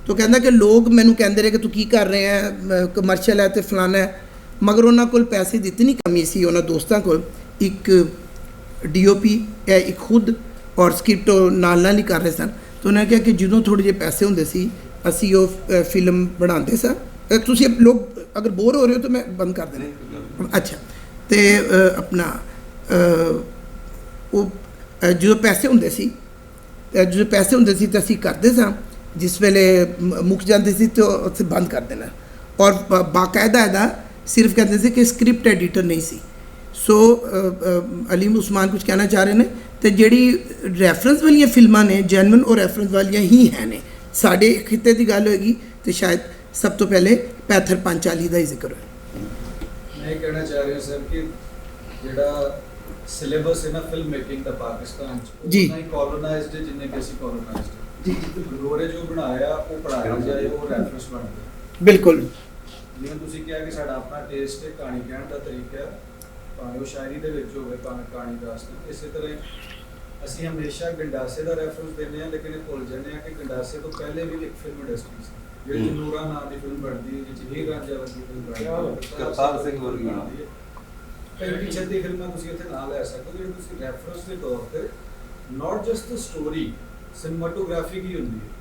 तो ਕਹਿੰਦਾ ਕਿ ਲੋਕ ਮੈਨੂੰ ਕਹਿੰਦੇ ਰਹੇ ਕਿ ਤੂੰ ਕੀ ਕਰ ਰਿਹਾ ਹੈ, ਕਮਰਸ਼ੀਅਲ ਹੈ ਤੇ ਫਲਾਣਾ ਹੈ, ਮਗਰ ਉਹਨਾਂ ਕੋਲ ਪੈਸੇ ਦੀ ਇਤਨੀ ਕਮੀ ਸੀ ਉਹਨਾਂ ਦੋਸਤਾਂ ਕੋਲ। ਇੱਕ DOP ਇੱਕ ਖੁਦ ਔਰ ਸਕ੍ਰਿਪਟ ਨਾਲ ਹੀ ਕਰ ਰਹੇ ਸਨ। ਤਾਂ ਉਹਨਾਂ ਨੇ ਕਿਹਾ ਕਿ ਜਦੋਂ ਥੋੜ੍ਹੇ ਜਿਹੇ ਪੈਸੇ ਹੁੰਦੇ ਸੀ ਅਸੀਂ ਉਹ ਫਿਲਮ ਬਣਾਉਂਦੇ ਸਾਂ। ਤੁਸੀਂ ਲੋਕ ਅਗਰ ਬੋਰ ਹੋ ਰਹੇ ਹੋ ਤਾਂ ਮੈਂ ਬੰਦ ਕਰ ਦੇਣਾ। ਅੱਛਾ, ਅਤੇ ਆਪਣਾ ਉਹ ਜਦੋਂ ਪੈਸੇ ਹੁੰਦੇ ਸੀ ਤਾਂ ਅਸੀਂ ਕਰਦੇ ਸਾਂ। ਜਿਸ ਵੇਲੇ ਮੁੱਕ ਜਾਂਦੇ ਸੀ ਤਾਂ ਉੱਥੇ ਬੰਦ ਕਰ ਦੇਣਾ। ਔਰ ਬਾਕਾਇਦਾ ਇਹਦਾ ਸਿਰਫ ਕਹਿੰਦੇ ਸੀ ਕਿ ਸਕ੍ਰਿਪਟ ਐਡੀਟਰ ਨਹੀਂ ਸੀ। ਸੋ ਅਲੀਮ ਉਸਮਾਨ ਕੁਝ ਕਹਿਣਾ ਚਾਹ ਰਹੇ ਨੇ, ਤੇ ਜਿਹੜੀ ਰੈਫਰੈਂਸ ਵਾਲੀਆਂ ਫਿਲਮਾਂ ਨੇ ਜੈਨੂਇਨ ਉਹ ਰੈਫਰੈਂਸ ਵਾਲੀਆਂ ਹੀ ਹੈ ਨੇ। ਸਾਡੇ ਖਿੱਤੇ ਦੀ ਗੱਲ ਹੋਏਗੀ ਤੇ ਸ਼ਾਇਦ ਸਭ ਤੋਂ ਪਹਿਲੇ ਪੈਥਰ ਪੰਚਾਲੀ ਦਾ ਹੀ ਜ਼ਿਕਰ ਹੋਏ। ਮੈਂ ਇਹ ਕਹਿਣਾ ਚਾਹ ਰਿਹਾ ਸਰ ਕਿ ਜਿਹੜਾ ਸਿਲੇਬਸ ਹੈ ਨਾ ਫਿਲਮ ਮੇਕਿੰਗ ਦਾ ਪਾਕਿਸਤਾਨ ਚ, ਜੀ, ਉਹ ਨਹੀਂ ਕੋਲੋਨਾਈਜ਼ਡ ਜਿੰਨੇ ਕਿ ਅਸੀਂ ਕੋਲੋਨਾਈਜ਼ਡ ਜੀ, ਗਲੋਰੇ ਜੋ ਬਣਾਇਆ ਉਹ ਪੜਾਇਆ ਜਾਏ, ਉਹ ਰੈਫਰੈਂਸ ਬਣ ਗਿਆ। ਬਿਲਕੁਲ। ਜਿਵੇਂ ਤੁਸੀਂ ਕਿਹਾ ਕਿ ਸਾਡਾ ਆਪਣਾ ਟੇਸਟ ਹੈ, ਕਹਾਣੀ ਕਹਿਣ ਦਾ ਤਰੀਕਾ ਹੈ, ਭਾਵੇਂ ਉਹ ਸ਼ਾਇਰੀ ਦੇ ਵਿੱਚ ਹੋਵੇ ਭਾਵੇਂ ਕਹਾਣੀ ਦਾਸਤਾਨ। ਇਸੇ ਤਰ੍ਹਾਂ ਅਸੀਂ ਹਮੇਸ਼ਾ ਗੰਡਾਸੇ ਦਾ ਰੈਫਰੈਂਸ ਦਿੰਦੇ ਹਾਂ, ਲੇਕਿਨ ਇਹ ਭੁੱਲ ਜਾਂਦੇ ਹਾਂ ਕਿ ਗੰਡਾਸੇ ਤੋਂ ਪਹਿਲੇ ਵੀ ਇੱਕ ਫਿਲਮ ਇੰਡਸਟਰੀ ਸੀ ਜਿਹੜੀ ਨੂਰਾ ਨਾਂ ਦੀ ਫਿਲਮ ਬਣਦੀ ਹੈ, ਜਿਸ ਹੀਰ ਰਾਂਝਾ ਵਰਗੀ ਫਿਲਮ ਬਣਦੀ ਹੈ, ਕਰਤਾਰ ਸਿੰਘ ਵਰਗੀ ਬਣਦੀ ਹੈ। 35-36 ਫਿਲਮਾਂ ਤੁਸੀਂ ਇੱਥੇ ਨਾਂ ਲੈ ਸਕਦੇ ਹੋ ਜਿਹੜੇ ਤੁਸੀਂ ਰੈਫਰੈਂਸ ਦੇ ਤੌਰ ਤੇ ਨਾਟ ਜਸਟ ਦ ਸਟੋਰੀ, ਸਿਨੇਮਾਟੋਗ੍ਰਾਫੀ ਕੀ ਹੁੰਦੀ ਹੈ,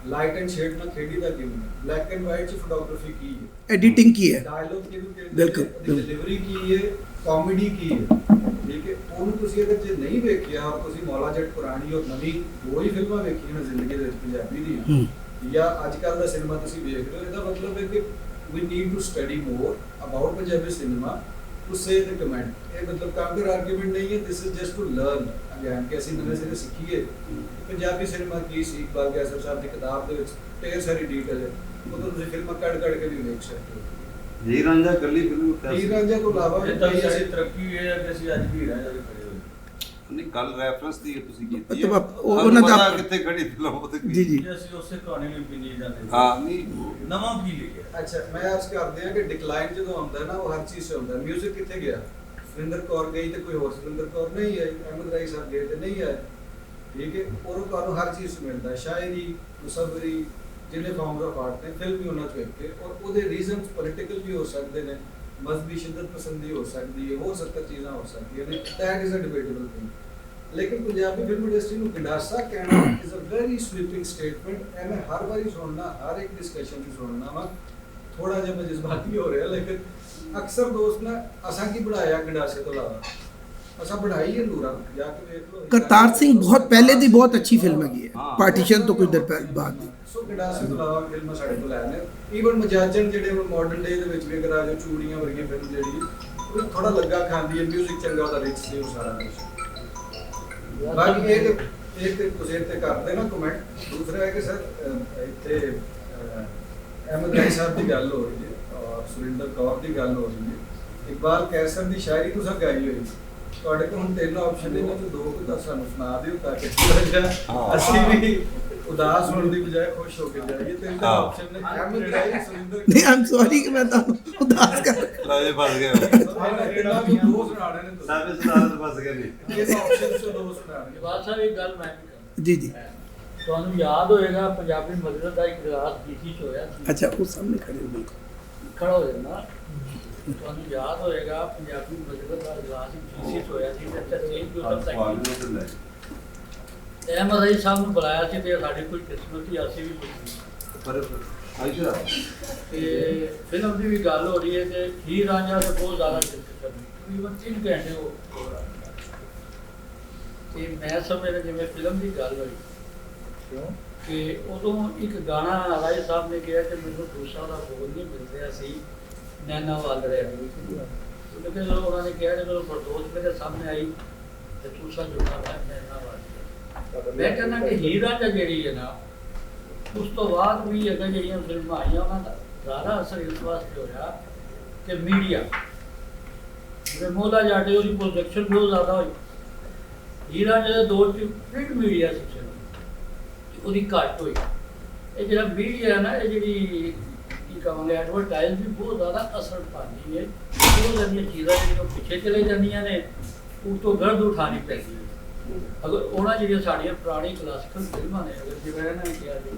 ਲਾਈਟ ਐਂਡ ਸ਼ੇਡ ਨਾਲ ਖੇਡੀ ਦਾ ਕਿਵੇਂ, ਬਲੈਕ ਐਂਡ ਵਾਈਟ ਚ ਫੋਟੋਗ੍ਰਾਫੀ ਕੀ ਹੈ, ਐਡੀਟਿੰਗ ਕੀ ਹੈ, ਡਾਇਲੌਗ ਕਿਹਨੂੰ ਕਹਿੰਦੇ, ਬਿਲਕੁਲ ਡਿਲੀਵਰੀ ਕੀ ਹੈ, ਕਾਮੇਡੀ ਕੀ ਹੈ, ਠੀਕ ਹੈ। ਉਹਨੂੰ ਤੁਸੀਂ ਅਗਰ ਜੇ ਨਹੀਂ ਵੇਖਿਆ ਔਰ ਤੁਸੀਂ ਮੌਲਾ ਜੱਟ ਪੁਰਾਣੀ ਔਰ ਨਵੀਂ ਦੋ ਹੀ ਫਿਲਮਾਂ ਵੇਖੀਆਂ ਨੇ ਜ਼ਿੰਦਗੀ ਦੇ ਵਿੱਚ ਪੰਜਾਬੀ ਦੀਆਂ, ਜਾਂ ਅੱਜ ਕੱਲ੍ਹ ਦਾ ਸਿਨੇਮਾ ਤੁਸੀਂ ਵੇਖ ਰਹੇ ਹੋ, ਇਹਦਾ ਮਤਲਬ ਹੈ ਕਿ we need to study more about Punjabi cinema to say the comment. ਇਹ ਮਤਲਬ ਕਾਊਂਟਰ ਆਰਗੂਮੈਂਟ ਨਹੀਂ ਹੈ, this is just to learn again ਕਿ ਅਸੀਂ ਨਵੇਂ ਸਿਰੇ ਸਿੱਖੀਏ ਪੰਜਾਬੀ ਸਿਨੇਮਾ ਕੀ ਸੀ। ਇਕਬਾਲ ਗੈਸਰ ਸਾਹਿਬ ਦੀ ਕਿਤਾਬ ਦੇ ਵਿੱਚ ਢੇਰ ਸਾਰੀ ਡਿਟੇਲ ਹੈ, ਉਹ ਤੋਂ ਤੁਸੀਂ ਫਿਲਮਾਂ ਕੱਢ ਕੇ ਵੀ ਵੇਖ ਸਕਦੇ ਹੋ। ਹੀਰ ਰਾਂਝਾ ਕੱਲੀ ਫਿਲਮ, ਹੀਰ ਰਾਂਝਾ ਤੋਂ ਇਲਾਵਾ ਇਹ ਤਾਂ ਅਸੀਂ ਤਰੱਕੀ ਹੋਈ ਹੈ ਕਿ ਅਸੀਂ ਅੱਜ ਵੀ ਰਾਂਝਾ ਦੇ ਖੜੇ ਹੋਏ। ਨਹੀਂ, ਗੱਲ ਰੈਫਰੈਂਸ ਦੀ ਤੁਸੀਂ ਕੀਤੀ ਹੈ। ਉਹਨਾਂ ਦਾ ਕਿੱਥੇ ਖੜੀ ਫਿਲਮ ਉਹ ਤੇ ਜੀ ਜੀ ਅਸੀਂ ਉਸੇ ਕਹਾਣੀ ਨੂੰ ਪਿੰਨੀ ਜਾਂਦੇ ਹਾਂ। ਨਹੀਂ, ਨਵਾਂ ਕੀ ਲਿਖਿਆ। ਅੱਛਾ, ਮੈਂ ਅਰਜ਼ ਕਰਦੇ ਹਾਂ ਕਿ ਡਿਕਲਾਈਨ ਜਦੋਂ ਆਉਂਦਾ ਹੈ ਨਾ ਉਹ ਹਰ ਚੀਜ਼ 'ਚ ਹੁੰਦਾ। ਮਿਊਜ਼ਿਕ ਕਿੱਥੇ ਗਿਆ? ਸੁਰਿੰਦਰ ਕੌਰ ਗਈ ਤੇ ਕੋਈ ਹੋਰ ਸੁਰਿੰਦਰ ਕੌਰ ਨਹੀਂ ਆਈ, ਅਹਿਮਦ ਰਾਈ ਸਾਹਿਬ ਗਏ ਤੇ ਨਹੀਂ ਆਏ, ਠੀਕ ਹੈ। ਔਰ ਤੁਹਾਨੂੰ ਹਰ ਚੀਜ਼ ਮਿਲਦਾ, ਸ਼ਾਇਰੀ, ਮੁਸੱਵਰੀ, ਜਿਹਨੇ ਫਾਰਮਸ ਆਫ ਆਰਟ ਨੇ, ਫਿਲਮ ਵੀ ਉਹਨਾਂ 'ਚ ਵੇਖ ਕੇ, ਔਰ ਉਹਦੇ ਰੀਜ਼ਨਸ ਪੋਲੀਟੀਕਲ ਵੀ ਹੋ ਸਕਦੇ ਨੇ, ਮਜ਼ਹਬੀ ਸ਼ਿੱਦਤ ਪਸੰਦੀ ਹੋ ਸਕਦੀ ਹੈ, ਹੋਰ 70 ਚੀਜ਼ਾਂ ਹੋ ਸਕਦੀਆਂ ਨੇ। That is a debatable thing. ਲੇਕਿਨ ਪੰਜਾਬੀ ਫਿਲਮ ਇੰਡਸਟਰੀ ਨੂੰ ਗੰਡਾਸਾ ਕਹਿਣਾ is a very sweeping statement. ਐਵੇਂ ਹਰ ਵਾਰੀ ਸੁਣਨਾ, ਹਰ ਇੱਕ ਡਿਸਕਸ਼ਨ ਵਿੱਚ ਸੁਣਨਾ ਵਾ, ਥੋੜਾ ਜਿਹਾ ਮੈਂ ਜਜ਼ਬਾਤੀ ਹੋ ਰਿਹਾ, ਲੇਕਿਨ ਅਕਸਰ ਦੋਸਤ ਨੇ ਅਸਾਂ ਕੀ ਬਣਾਇਆ ਗੰਡਾਸੇ ਤੋਂ ਇਲਾਵਾ, ਅਸਾਂ ਬਣਾਈ ਹੈ ਨੂਰਾ, ਜਾ ਕੇ ਵੇਖ ਲਓ। ਕਰਤਾਰ ਸਿੰਘ ਬਹੁਤ ਪਹਿਲੇ ਦੀ ਬਹੁਤ ਅੱਛੀ ਫਿਲਮ ਹੈਗੀ ਹੈ, ਪਾਰਟੀਸ਼ਨ ਤੋਂ ਕੁਝ ਦੇਰ ਬਾਅਦ ਦੀ। ਸੋ ਗੰਡਾਸੇ ਤੋਂ ਇਲਾਵਾ ਫਿਲਮਾਂ ਸਾਡੇ ਕੋਲ ਆਏ ਨੇ। ਈਵਨ ਮਜਾਜਨ ਜਿਹੜੇ ਹੁਣ ਮਾਡਰਨ ਡੇ ਦੇ ਵਿੱਚ ਵੀ ਅਗਰ ਆ ਜਾਓ, ਚੂੜੀਆਂ ਵਰਗੀ ਫਿਲਮ ਜਿਹੜੀ ਉਹ ਥੋੜਾ ਲੱਗਾ ਖਾਂਦੀ ਹੈ, ਮਿਊਜ਼ਿਕ ਚੰਗਾ ਉਹਦਾ ਰਿਚ ਸੀ, ਉਹ ਸਾਰਾ ਕੁਝ। ਬਾਕੀ ਇਹ ਤੇ ਤੁਸੀਂ ਇੱਥੇ ਕਰਦੇ ਨਾ ਕਮੈਂਟ। ਦੂਸਰਾ ਹੈ ਕਿ ਸਰ ਇੱਥੇ ਅਹਿਮਦ ਰਾਈ ਸਾਹਿਬ ਦੀ ਗੱਲ ਹੋ ਰਹੀ ਹੈ ਔਰ ਸੁਰਿੰਦਰ ਕੌਰ ਦੀ ਗੱਲ ਹੋ ਰਹੀ ਹੈ। ਇਕਬਾਲ ਕੈਸਰ ਦੀ ਸ਼ਾਇਰੀ ਤੁਸੀਂ ਗਾਈ ਹੋਈ, ਤੁਹਾਡੇ ਕੋਲ ਹੁਣ 3 ਆਪਸ਼ਨ ਨੇ, ਤੇ 2 ਤਾਂ ਸਾਨੂੰ ਸੁਣਾ ਦਿਓ ਤਾਂ ਕਿ ਅਸੀਂ ਵੀ ਉਦਾਸ ਹੋਣ ਦੀ ਬਜਾਏ ਖੁਸ਼ ਹੋ ਕੇ ਜਾਈਏ। 3 ਆਪਸ਼ਨ ਨੇ ਅਹਿਮਦ ਰਾਈ, ਸੁਰਿੰਦਰ। ਨਹੀਂ, ਆਮ ਸੌਰੀ ਕਿ ਮੈਂ ਤੁਹਾਨੂੰ ਉਦਾਸ ਕਰ ਲਾਏ ਫਸ ਗਏ ਸਾਰੇ ਸਿਧਾਂਤ ਫਸ ਗਏ ਨੇ। ਜਵਾਬ ਸਾਹਿਬ ਇੱਕ ਗੱਲ ਮੈਂ ਵੀ ਕਰਾਂ। ਜੀ ਜੀ ਤੁਹਾਨੂੰ ਯਾਦ ਹੋਏਗਾ ਪੰਜਾਬੀ ਮਸਜਿਦ ਦਾ ਇੱਕ ਇਜਲਾਸ ਡੀਸੀ 'ਚ ਹੋਇਆ ਸੀ। ਅੱਛਾ ਉਹ ਸਾਹਮਣੇ ਖੜੇ ਹੋ ਬਿਲਕੁਲ ਖੜਾ ਹੋ ਜਾਣਾ। ਤੁਹਾਨੂੰ ਯਾਦ ਹੋਏਗਾ ਪੰਜਾਬੀ ਮਸਜਿਦ ਦਾ ਇਜਲਾਸ ਡੀਸੀ 'ਚ ਹੋਇਆ ਸੀ ਤੇ ਤਹਿਸੀਲ ਯੂਸਫ ਸਿੰਘ ਅਹਿਮਦ ਅਲੀ ਸਾਹਿਬ ਨੂੰ ਬੁਲਾਇਆ ਸੀ ਤੇ ਸਾਡੀ ਕੋਈ ਕਿਸਮਤ ਹੀ ਅਸੀਂ ਵੀ ਤੇ ਫਿਲਮ ਦੀ ਵੀ ਗੱਲ ਹੋ ਰਹੀ ਹੈ ਤੇ ਹੀਰ ਰਾਂਝਾ ਤੇ ਬਹੁਤ ਜ਼ਿਆਦਾ ਡਿਸਕਸ਼ਨ ਤਕਰੀਬਨ 3 ਘੰਟੇ ਉਹ ਤੇ ਮੈਂ ਸਮਝਦਾ ਜਿਵੇਂ ਫਿਲਮ ਦੀ ਗੱਲ ਹੋਈ ਕਿਉਂ ਕਿ ਉਦੋਂ ਇੱਕ ਗਾਣਾ ਰਾਏ ਸਾਹਿਬ ਨੇ ਕਿਹਾ ਕਿ ਮੈਨੂੰ ਦੂਸਰਾ ਦਾ ਬੋਲ ਨਹੀਂ ਮਿਲ ਰਿਹਾ ਸੀ ਨੈਣਾ ਵੱਲ ਰਿਹਾ ਲੇਕਿਨ ਜਦੋਂ ਉਹਨਾਂ ਨੇ ਕਿਹਾ ਜਦੋਂ ਫਰਦੋਸ ਮੇਰੇ ਸਾਹਮਣੇ ਆਈ ਤੇ ਦੂਸਰਾ ਜੁੜਾ ਵਾ ਨੈਣਾ ਵੱਲ ਮੈਂ ਕਹਿੰਦਾ ਕਿ ਹੀਰ ਰਾਂਝਾ ਜਿਹੜੀ ਹੈ ਨਾ ਉਸ ਤੋਂ ਬਾਅਦ ਵੀ ਅਗਰ ਜਿਹੜੀਆਂ ਫਿਲਮਾਂ ਆਈਆਂ ਉਹਨਾਂ ਦਾ ਜ਼ਿਆਦਾ ਅਸਰ ਇਸ ਵਾਸਤੇ ਹੋਇਆ ਕਿ ਮੀਡੀਆ ਜਿਵੇਂ ਮੋਲਾ ਜਾਟੇ ਉਹਦੀ ਪ੍ਰੋਜੈਕਸ਼ਨ ਬਹੁਤ ਜ਼ਿਆਦਾ ਹੋਈ ਹੀਰ ਰਾਂਝੇ ਦੇ ਦੌਰ 'ਚ ਪ੍ਰਿੰਟ ਮੀਡੀਆ ਸੀ ਉਹਦੀ ਘੱਟ ਹੋਈ ਇਹ ਜਿਹੜਾ ਮੀਡੀਆ ਨਾ ਇਹ ਜਿਹੜੀ ਕੀ ਕਹਾਂਗੇ ਐਡਵਰਟਾਈਜ਼ ਵੀ ਬਹੁਤ ਜ਼ਿਆਦਾ ਅਸਰ ਪਾਉਂਦੀ ਹੈ ਬਹੁਤ ਸਾਰੀਆਂ ਚੀਜ਼ਾਂ ਜਿਹੜੀਆਂ ਪਿੱਛੇ ਚਲੇ ਜਾਂਦੀਆਂ ਨੇ ਉਸ ਤੋਂ ਗਰਦ ਉਠਾਉਣੀ ਪੈਂਦੀ ਹੈ ਅਗਰ ਉਹਨਾਂ ਜਿਹੜੀਆਂ ਸਾਡੀਆਂ ਪੁਰਾਣੀ ਕਲਾਸੀਕਲ ਫਿਲਮਾਂ ਨੇ ਅਗਰ ਜਿਵੇਂ ਇਹਨਾਂ ਨੇ ਕਿਹਾ ਜੀ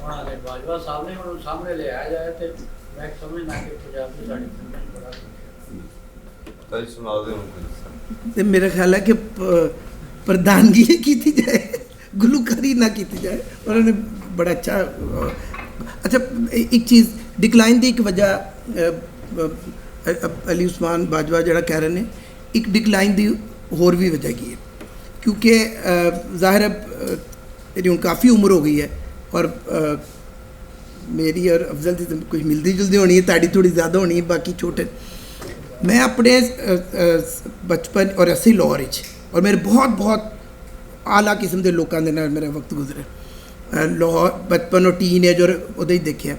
ਉਹਨਾਂ ਨੇ ਬਾਜਵਾ ਸਾਹਿਬ ਨੇ ਉਹਨੂੰ ਸਾਹਮਣੇ ਲਿਆਇਆ ਜਾਏ ਤੇ ਮੈਂ ਸਮਝਦਾ ਕਿ ਪੰਜਾਬੀ ਸਾਡੀ ਫਿਲਮਾਂ 'ਚ ਬੜਾ ਤਾਂ ਜੀ ਸੁਣਾ ਦਿਓ ਹੁਣ। ਤੇ ਮੇਰਾ ਖਿਆਲ ਹੈ ਕਿ ਪ੍ਰਧਾਨਗੀ ਕੀਤੀ ਜਾਏ ਗੁਲੂਕਾਰੀ ਨਾ ਕੀਤੀ ਜਾਏ ਉਹਨਾਂ ਨੇ ਬੜਾ ਅੱਛਾ ਅੱਛਾ ਇੱਕ ਚੀਜ਼ ਡਿਕਲਾਈਨ ਦੀ ਇੱਕ ਵਜ੍ਹਾ ਅਲੀ ਉਸਮਾਨ ਬਾਜਵਾ ਜਿਹੜਾ ਕਹਿ ਰਹੇ ਨੇ ਇੱਕ ਡਿਕਲਾਈਨ ਦੀ ਹੋਰ ਵੀ ਵਜ੍ਹਾ ਕੀ ਹੈ ਕਿਉਂਕਿ ਜ਼ਾਹਿਰ ਹੈ ਇਹਦੀ ਹੁਣ ਕਾफ़ी ਉਮਰ ਹੋ ਗਈ ਹੈ ਔਰ ਮੇਰੀ ਔਰ ਅਫਜ਼ਲ ਦੀ ਕੁਝ ਮਿਲਦੀ ਜੁਲਦੀ ਹੋਣੀ ਹੈ ਤੁਹਾਡੀ ਥੋੜੀ ਜ਼ਿਆਦਾ ਹੋਣੀ ਹੈ ਬਾਕੀ ਛੋਟੇ ਮੈਂ ਆਪਣੇ ਬਚਪਨ ਔਰ ਅਸੀਂ ਲਾਹੌਰ ਵਿੱਚ ਔਰ ਮੇਰੇ ਬਹੁਤ ਆਲਾ ਕਿਸਮ ਦੇ ਲੋਕਾਂ ਦੇ ਨਾਲ ਮੇਰਾ ਵਕਤ ਗੁਜ਼ਰਿਆ ਲਾਹੌਰ ਬਚਪਨ ਔਰ ਟੀਨਏਜ ਔਰ ਉਹਦੇ ਹੀ ਦੇਖਿਆ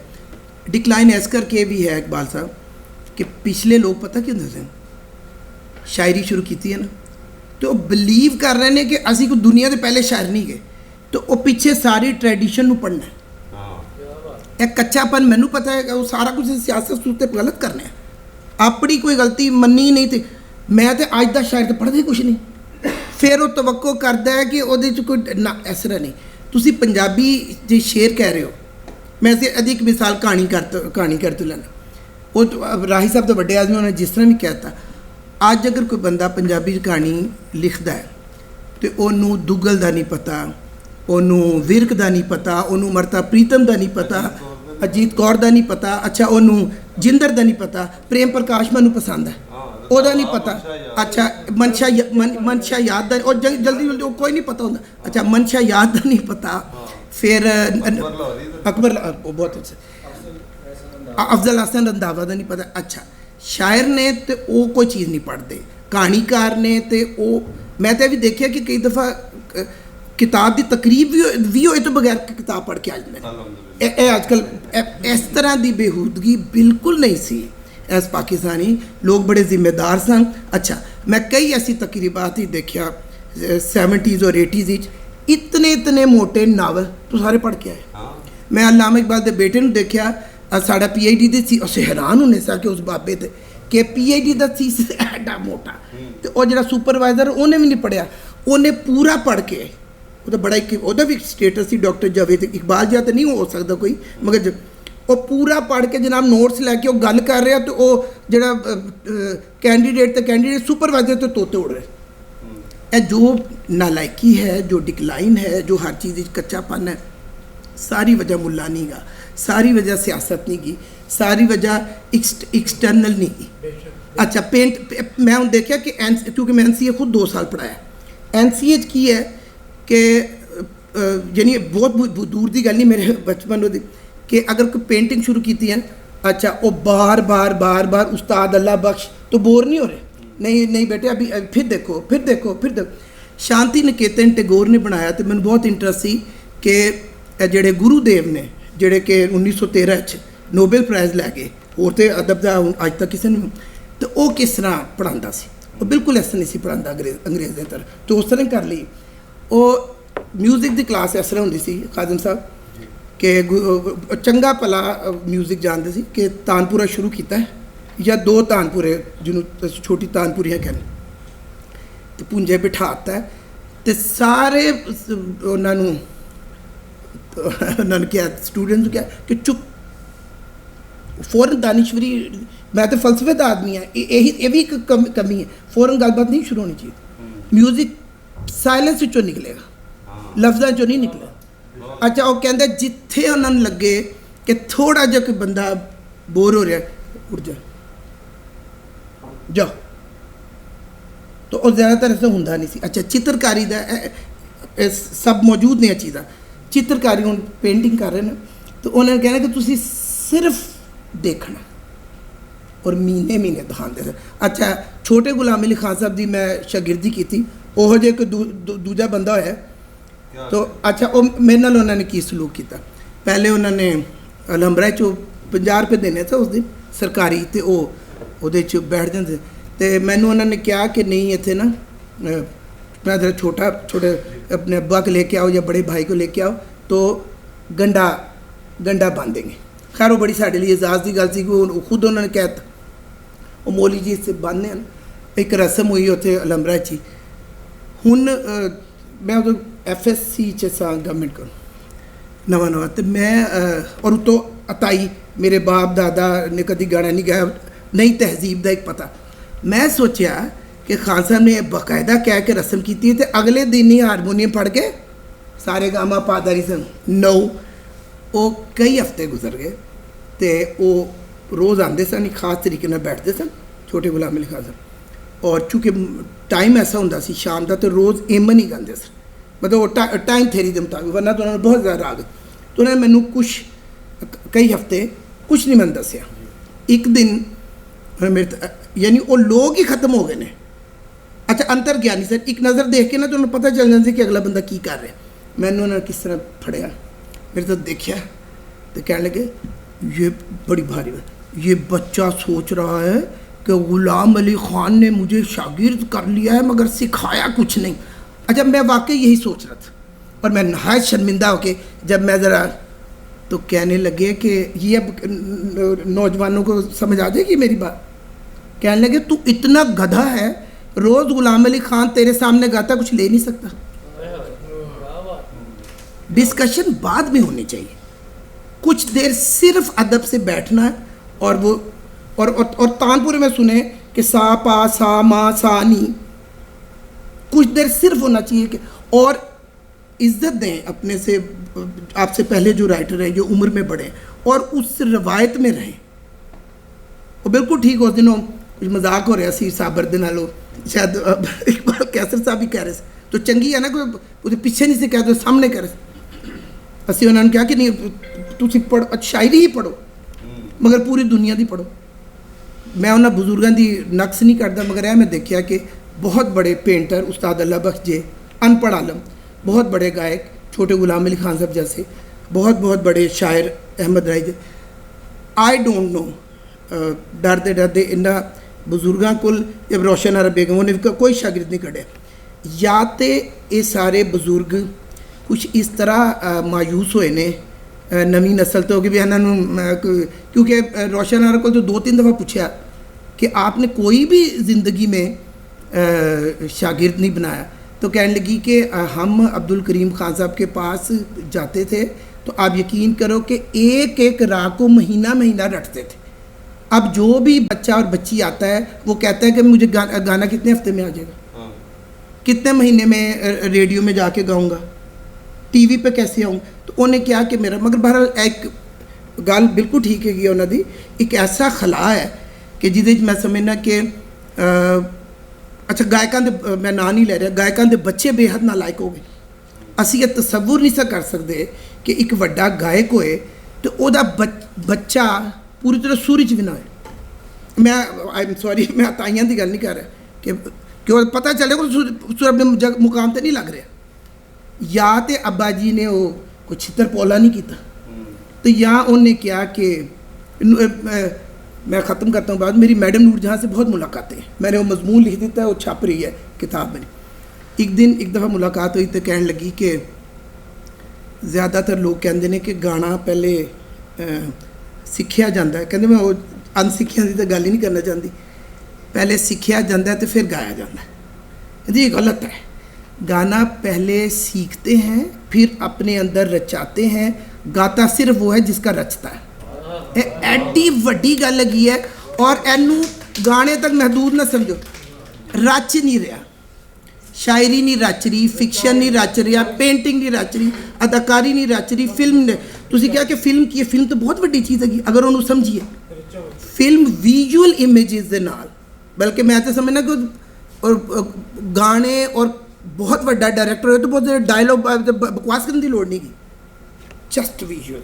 ਡਿਕਲਾਈਨ ਇਸ ਕਰਕੇ ਵੀ ਹੈ ਇਕਬਾਲ ਸਾਹਿਬ ਕਿ ਪਿਛਲੇ ਲੋਕ ਪਤਾ ਕੀ ਹੁੰਦੇ ਸਨ ਸ਼ਾਇਰੀ ਸ਼ੁਰੂ ਕੀਤੀ ਹੈ ਨਾ ਤੇ ਉਹ ਬਿਲੀਵ ਕਰ ਰਹੇ ਨੇ ਕਿ ਅਸੀਂ ਕੋਈ ਦੁਨੀਆ ਦੇ ਪਹਿਲੇ ਸ਼ਾਇਰ ਨਹੀਂ ਗਏ ਤੇ ਉਹ ਪਿੱਛੇ ਸਾਰੀ ਟ੍ਰੈਡੀਸ਼ਨ ਨੂੰ ਪੜ੍ਹਨਾ ਇਹ ਕੱਚਾਪਨ ਮੈਨੂੰ ਪਤਾ ਹੈ ਉਹ ਸਾਰਾ ਕੁਝ ਸਿਆਸਤ ਉੱਤੇ ਗਲਤ ਕਰਨਾ ਹੈ ਆਪਣੀ ਕੋਈ ਗਲਤੀ ਮੰਨੀ ਨਹੀਂ ਤੇ ਮੈਂ ਤੇ ਅੱਜ ਦਾ ਸ਼ਾਇਰ ਤੇ ਪੜ੍ਹਦੇ ਕੁਝ ਨਹੀਂ ਫਿਰ ਉਹ ਤਵੱਕੋ ਕਰਦਾ ਹੈ ਕਿ ਉਹਦੇ 'ਚ ਕੋਈ ਨਾ ਇਸ ਤਰ੍ਹਾਂ ਨਹੀਂ ਤੁਸੀਂ ਪੰਜਾਬੀ ਜੇ ਸ਼ੇਰ ਕਹਿ ਰਹੇ ਹੋ ਮੈਂ ਅਸੀਂ ਇਹਦੀ ਇੱਕ ਮਿਸਾਲ ਕਹਾਣੀ ਕਰ ਤੋਂ ਲੈਣਾ ਉਹ ਰਾਹੀ ਸਾਹਿਬ ਦੇ ਵੱਡੇ ਆਦਮੀ ਉਹਨਾਂ ਨੇ ਜਿਸ ਤਰ੍ਹਾਂ ਵੀ ਕਹਿ ਤਾ ਅੱਜ ਅਗਰ ਕੋਈ ਬੰਦਾ ਪੰਜਾਬੀ 'ਚ ਕਹਾਣੀ ਲਿਖਦਾ ਹੈ ਤੇ ਉਹਨੂੰ ਦੁੱਗਲ ਦਾ ਨਹੀਂ ਪਤਾ ਉਹਨੂੰ ਵਿਰਕ ਦਾ ਨਹੀਂ ਪਤਾ ਉਹਨੂੰ ਮਰਤਾ ਪ੍ਰੀਤਮ ਦਾ ਨਹੀਂ ਪਤਾ ਅਜੀਤ ਕੌਰ ਦਾ ਨਹੀਂ ਪਤਾ ਅੱਛਾ ਉਹਨੂੰ ਜਿੰਦਰ ਦਾ ਨਹੀਂ ਪਤਾ ਪ੍ਰੇਮ ਪ੍ਰਕਾਸ਼ ਮੈਨੂੰ ਪਸੰਦ ਹੈ ਉਹਦਾ ਨਹੀਂ ਪਤਾ ਅੱਛਾ ਮਨਸ਼ਾ ਯਾਦ ਦਾ ਉਹ ਜਲਦੀ ਉਹ ਕੋਈ ਨਹੀਂ ਪਤਾ ਹੁੰਦਾ ਅੱਛਾ ਮਨਸ਼ਾ ਯਾਦ ਦਾ ਨਹੀਂ ਪਤਾ ਫਿਰ ਅਕਬਰ ਉਹ ਬਹੁਤ ਅੱਛਾ ਅਫਜ਼ਲ ਹਸਨ ਰੰਧਾਵਾ ਦਾ ਨਹੀਂ ਪਤਾ ਅੱਛਾ ਸ਼ਾਇਰ ਨੇ ਤੇ ਉਹ ਕੋਈ ਚੀਜ਼ ਨਹੀਂ ਪੜ੍ਹਦੇ ਕਹਾਣੀਕਾਰ ਨੇ ਤੇ ਉਹ ਮੈਂ ਤਾਂ ਇਹ ਵੀ ਦੇਖਿਆ ਕਿ ਕਈ ਦਫਾ ਕਿਤਾਬ ਦੀ ਤਕਰੀਬ ਵੀ ਹੋਏ ਤੋਂ ਬਗੈਰ ਕਿਤਾਬ ਪੜ੍ਹ ਕੇ ਆ ਜਾਂਦੇ ਨੇ ਇਹ ਅੱਜ ਕੱਲ੍ਹ ਇਸ ਤਰ੍ਹਾਂ ਦੀ ਬੇਹੂਦਗੀ ਬਿਲਕੁਲ ਨਹੀਂ ਸੀ ਇਸ ਪਾਕਿਸਤਾਨੀ ਲੋਕ ਬੜੇ ਜ਼ਿੰਮੇਦਾਰ ਸਨ ਅੱਛਾ ਮੈਂ ਕਈ ਐਸੀ ਤਕਰੀਬਾਤ ਹੀ ਦੇਖਿਆ 70s ਔਰ 80s ਵਿੱਚ ਇਤਨੇ ਮੋਟੇ ਨਾਵਲ ਤੂੰ ਸਾਰੇ ਪੜ੍ਹ ਕੇ ਆਏ ਮੈਂ ਅਲਾਮਾ ਇਕਬਾਲ ਦੇ ਬੇਟੇ ਨੂੰ ਦੇਖਿਆ ਸਾਡਾ PhD ਦੇ ਸੀ ਅਸੀਂ ਹੈਰਾਨ ਹੁੰਦੇ ਸਾਂ ਕਿ ਉਸ ਬਾਬੇ ਤੇ ਕਿ PhD ਦਾ ਸੀ ਐਡਾ ਮੋਟਾ ਤੇ ਉਹ ਜਿਹੜਾ ਸੁਪਰਵਾਈਜ਼ਰ ਉਹਨੇ ਵੀ ਨਹੀਂ ਪੜ੍ਹਿਆ ਉਹਨੇ ਪੂਰਾ ਪੜ੍ਹ ਕੇ ਉਹਦਾ ਬੜਾ ਇੱਕ ਉਹਦਾ ਵੀ ਸਟੇਟਸ ਸੀ ਡਾਕਟਰ ਜਾਵੇਦ ਇਕਬਾਲ ਜਿਹਾ ਤਾਂ ਨਹੀਂ ਹੋ ਸਕਦਾ ਕੋਈ ਮਗਰ ਉਹ ਪੂਰਾ ਪੜ੍ਹ ਕੇ ਜਨਾਬ ਨੋਟਸ ਲੈ ਕੇ ਉਹ ਗੱਲ ਕਰ ਰਿਹਾ ਤੇ ਉਹ ਜਿਹੜਾ ਕੈਂਡੀਡੇਟ ਸੁਪਰਵਾਈਜ਼ਰ ਤੋਂ ਤੋਤੇ ਉੜ ਰਹੇ ਇਹ ਜੋ ਨਾਲਾਇਕੀ ਹੈ ਜੋ ਡਿਕਲਾਈਨ ਹੈ ਜੋ ਹਰ ਚੀਜ਼ ਵਿੱਚ ਕੱਚਾਪਨ ਹੈ ਸਾਰੀ ਵਜ੍ਹਾ ਮੁੱਲਾ ਨਹੀਂ ਗਾ ਸਾਰੀ ਵਜ੍ਹਾ ਸਿਆਸਤ ਨਹੀਂ ਗੀ ਸਾਰੀ ਵਜ੍ਹਾ ਐਕਸਟਰਨਲ ਨਹੀਂ ਗੀ ਅੱਛਾ ਮੈਂ ਹੁਣ ਦੇਖਿਆ ਕਿ ਕਿਉਂਕਿ ਮੈਂ NCA ਖੁਦ 2 ਸਾਲ ਪੜ੍ਹਾਇਆ NCA 'ਚ ਕੀ ਹੈ ਕਿ ਯਾਨੀ ਬਹੁਤ ਦੂਰ ਦੀ ਗੱਲ ਨਹੀਂ ਮੇਰੇ ਬਚਪਨ ਉਹਦੀ ਕਿ ਅਗਰ ਕੋਈ ਪੇਂਟਿੰਗ ਸ਼ੁਰੂ ਕੀਤੀ ਹੈ अच्छा वो बार बार उस्ताद अल्लाह बख्श तो बोर नहीं हो रहे नहीं बेटे अभी फिर देखो शांति निकेतन टैगोर ने बनाया तो मैंने बहुत इंटरस्ट सी कि जेड़े गुरुदेव ने जेड़े कि 1913 च नोबेल प्राइज़ लै गए और तो अदब का अज तक किसी ने तो वह किस तरह पढ़ाता सी वो बिल्कुल इस तरह नहीं सी पढ़ाता अंग्रेज़ की तरह तो उस तरह कर ली वो म्यूजिक की क्लास इस तरह होंदी सी खादिम साहब कि चंगा भला म्यूजिक जानते सी कि तानपुरा शुरू किया ਜਾਂ 2 ਤਾਨਪੁਰੇ ਜਿਹਨੂੰ ਅਸੀਂ ਛੋਟੀ ਤਾਨਪੁਰੀਆਂ ਕਹਿੰਦੇ, ਤੇ ਪੁੰਜੇ ਬਿਠਾਤਾ ਤੇ ਸਾਰੇ ਉਹਨਾਂ ਨੂੰ ਕਿਹਾ, ਸਟੂਡੈਂਟ ਨੂੰ ਕਿਹਾ ਕਿ ਚੁੱਪ। ਫੌਰਨ ਦਾਨਿਸ਼ਵਰੀ, ਮੈਂ ਤਾਂ ਫਲਸਫੇ ਦਾ ਆਦਮੀ ਹਾਂ, ਇਹ ਵੀ ਇੱਕ ਕਮੀ ਹੈ, ਫੌਰਨ ਗੱਲਬਾਤ ਨਹੀਂ ਸ਼ੁਰੂ ਹੋਣੀ ਚਾਹੀਦੀ। ਮਿਊਜ਼ਿਕ ਸਾਇਲੈਂਸ ਵਿੱਚੋਂ ਨਿਕਲੇਗਾ, ਲਫ਼ਜ਼ਾਂ ਚੋਂ ਨਹੀਂ ਨਿਕਲੇਗਾ। ਅੱਛਾ, ਉਹ ਕਹਿੰਦੇ ਜਿੱਥੇ ਉਹਨਾਂ ਨੂੰ ਲੱਗੇ ਕਿ ਥੋੜਾ ਜਿਹਾ ਕੋਈ ਬੰਦਾ ਬੋਰ ਹੋ ਰਿਹਾ, ਉੱਠ ਜਾ ਤਾਂ ਉਹ ਜ਼ਿਆਦਾਤਰ ਐਸਾ ਹੁੰਦਾ ਨਹੀਂ ਸੀ। ਅੱਛਾ, ਚਿੱਤਰਕਾਰੀ ਦਾ ਇਹ ਸਭ ਮੌਜੂਦ ਨੇ ਇਹ ਚੀਜ਼ਾਂ। ਚਿੱਤਰਕਾਰੀ ਹੁਣ ਪੇਂਟਿੰਗ ਕਰ ਰਹੇ ਨੇ ਤਾਂ ਉਹਨਾਂ ਨੇ ਕਹਿਣਾ ਕਿ ਤੁਸੀਂ ਸਿਰਫ ਦੇਖਣਾ ਔਰ ਮਹੀਨੇ ਦਿਖਾਉਂਦੇ ਸੀ। ਅੱਛਾ, ਛੋਟੇ ਗੁਲਾਮ ਅਲੀ ਖਾਨ ਸਾਹਿਬ ਦੀ ਮੈਂ ਸ਼ਾਗਿਰਦੀ ਕੀਤੀ, ਉਹੋ ਜਿਹੇ ਕੋਈ ਦੂਜਾ ਬੰਦਾ ਹੋਇਆ ਤਾਂ ਅੱਛਾ, ਉਹ ਮੇਰੇ ਨਾਲ ਉਹਨਾਂ ਨੇ ਕੀ ਸਲੂਕ ਕੀਤਾ। ਪਹਿਲੇ ਉਹਨਾਂ ਨੇ ਅਲਹੰਬਰਾ 'ਚੋਂ 50 ਰੁਪਏ ਦੇਣੇ ਸੀ ਉਸ ਦਿਨ ਸਰਕਾਰੀ, ਤੇ ਉਹ ਉਹਦੇ 'ਚ ਬੈਠ ਜਾਂਦੇ। ਤੇ ਮੈਨੂੰ ਉਹਨਾਂ ਨੇ ਕਿਹਾ ਕਿ नहीं ਇੱਥੇ ਨਾ मैं ज़रा छोटे अपने अब्बा को लेके आओ या बड़े भाई को लेके आओ तो गंडा बांधेंगे। खैर वो बड़ी साढ़े लिए एजाज़ की गल सी, वो खुद उन्होंने कहता वो मौली जी से बांधने एक रस्म हुई उत्थे अलहंबरा च। हुण मैं उदों FSC च सा गवर्नमेंट को नवा तो मैं और उतो अताई मेरे बाप दादा ने कभी गाना नहीं गाया, नई तहजीब का एक पता। मैं सोचा कि खान साहब ने बाकायदा कह के रस्म की थी, तो अगले दिन ही हारमोनीयम पढ़ के सारे गामा पादारी सन 9 वो कई हफ्ते गुजर गए। तो वो रोज़ आते सन, खास तरीके नाल बैठते सन छोटे गुलाम अली खान साहब। और चूँकि टाइम ऐसा होंदा सी शाम का, तो रोज़ एमन ही गाते सन, मतलब वो टाइम थेरी के मुताबिक, वरना तो उन्होंने बहुत ज़्यादा राग। तो उन्होंने मैनू कुछ कई हफ्ते कुछ नहीं मैं दसिया। एक दिन मेरे यानी वो लोग ही खत्म हो गए ने। अच्छा, अंतर ज्ञानी सर एक नज़र देख के ना तो उन्हें पता चल जाता कि अगला बंदा की कर रहा। मैंने उन्होंने किस तरह फड़िया, मेरे तो देखा तो कहने लगे ये बड़ी भारी बात, ये बच्चा सोच रहा है कि गुलाम अली ख़ान ने मुझे शागिर्द कर लिया है मगर सिखाया कुछ नहीं। अच्छा, मैं वाकई यही सोच रहा था और मैं नहायत शर्मिंदा होके जब मैं ज़रा तो कहने लगे कि ये अब नौजवानों को समझ आ जाएगी मेरी बात। कहने लगे तू इतना गधा है, रोज़ गुलाम अली ख़ान तेरे सामने गाता कुछ ले नहीं सकता। डिस्कशन बाद में होनी चाहिए, कुछ देर सिर्फ अदब से बैठना है। और वो और तानपुर में सुने कि सा पा सा मा सा नी, कुछ देर सिर्फ होना चाहिए कि और इज़्ज़त दें अपने से, आपसे पहले जो राइटर हैं जो उम्र में बड़े, और उस रवायत में रहें। और बिल्कुल ठीक, उस दिनों मजाक हो रहा सी साबर दे नालों, शायद इकबाल कैसर साहब भी कह रहे थे तो चंगी है ना, कोई पीछे नहीं से कह दो सामने कह रहे। असी उन्होंने कहा कि नहीं तुम पढ़ो, शायरी ही पढ़ो मगर पूरी दुनिया की पढ़ो। मैं उन्होंने बुजुर्गों की नक्स नहीं करता, मगर यह मैं देखा कि बहुत बड़े पेंटर उस्ताद अल्लाह बख्श जे, अनपढ़ आलम, बहुत बड़े गायक छोटे गुलाम अली खान साहब जैसे, बहुत बड़े शायर अहमद राय जे, आई डोंट नो डरते डरते इन्ना बुजुर्गों को जब रोशन आरा बेगम ने कोई शागिर्द नहीं कढ़िया। या तो ये सारे बुजुर्ग कुछ इस तरह मायूस होए ने नवी नस्ल तो कि भी इन्होंने, क्योंकि रोशन आरा को तो 2-3 दफ़ा पूछा कि आपने कोई भी ज़िंदगी में शागिर्द नहीं बनाया, तो कहने लगी कि हम अब्दुल करीम खान साहब के पास जाते थे तो आप यकीन करो कि एक राग को महीना रटते थे। अब जो भी बच्चा और बच्ची आता है वो कहता है कि मुझे गाना कितने हफ्ते में आ जाएगा, कितने महीने में रेडियो में जाके गाऊंगा, टीवी पे कैसे आऊँ। तो उन्हें क्या कि मेरा, मगर बहरहाल एक गल बिल्कुल ठीक है उन्होंने एक ऐसा खला है कि जिद मैं समझना कि अच्छा गायकों के मैं ना नहीं ले रहा, गायकों के बच्चे बेहद नालायक हो गए। असी ये तसव्वुर नहीं सा कर सकते कि एक वड्डा गायक होए तो वह बच्चा पूरी तरह सुर च भी ना होए। मैं आई एम सॉरी, मैं ताइयां की गल नहीं कर रहा कि क्यों पता चले को सुर अपने मुकाम पर नहीं लग रहा। या तो अब्बा जी ने वो कोई छितर पौला नहीं किया, तो या उन्हें क्या कि मैं ख़त्म करता हूँ बाद, मेरी मैडम नूरजहाँ से बहुत मुलाकातें हैं, मैंने वो मजमून लिख दिता है, वो छप रही है किताब में। एक दफ़ा मुलाकात हुई तो कहने लगी कि ज़्यादातर लोग कहते हैं कि गाना पहले सीखिया जाता है, कहते मैं वो ਅਨਸਿੱਖਿਆ ਦੀ ਤਾਂ ਗੱਲ ਹੀ ਨਹੀਂ ਕਰਨਾ ਚਾਹੁੰਦੀ। ਪਹਿਲੇ ਸਿੱਖਿਆ ਜਾਂਦਾ है तो फिर गाया जाता है। ये गलत है। गाना पहले सीखते हैं फिर अपने अंदर रचाते हैं। गाता सिर्फ वो है जिसका रचता है। ਇਹ ਐਡੀ ਵੱਡੀ ਗੱਲ ਹੈਗੀ ਹੈ। ਔਰ ਇਹਨੂੰ ਗਾਣੇ ਤੱਕ ਮਹਦੂਦ ਨਾ ਸਮਝੋ। ਰਚ ਨਹੀਂ ਰਿਹਾ, ਸ਼ਾਇਰੀ ਨਹੀਂ ਰਚ ਰਹੀ, ਫਿਕਸ਼ਨ ਨਹੀਂ ਰਚ ਰਿਹਾ, ਪੇਂਟਿੰਗ ਨਹੀਂ ਰਚ ਰਹੀ, ਅਦਾਕਾਰੀ ਨਹੀਂ ਰਚ ਰਹੀ, ਫਿਲਮ ਨੇ। ਤੁਸੀਂ ਕਿਹਾ ਕਿ ਫਿਲਮ ਕੀ ਹੈ? ਫਿਲਮ ਤਾਂ ਬਹੁਤ ਵੱਡੀ ਚੀਜ਼ ਹੈਗੀ ਅਗਰ ਉਹਨੂੰ ਸਮਝੀਏ। ਫਿਲਮ ਵਿਜ਼ੂਅਲ ਇਮੇजेस ਦੇ ਨਾਲ, ਬਲਕਿ ਮੈਂ ਤਾਂ ਸਮਝਣਾ ਕਿ ਔਰ ਗਾਣੇ ਔਰ ਬਹੁਤ ਵੱਡਾ ਡਾਇਰੈਕਟਰ ਹੋਏ ਤਾਂ ਬਹੁਤ ਡਾਇਲੋਗ ਬਕਵਾਸ ਕਰਨ ਦੀ ਲੋੜ ਨਹੀਂ ਗੀ, ਜਸਟ ਵਿਜ਼ੂਅਲ।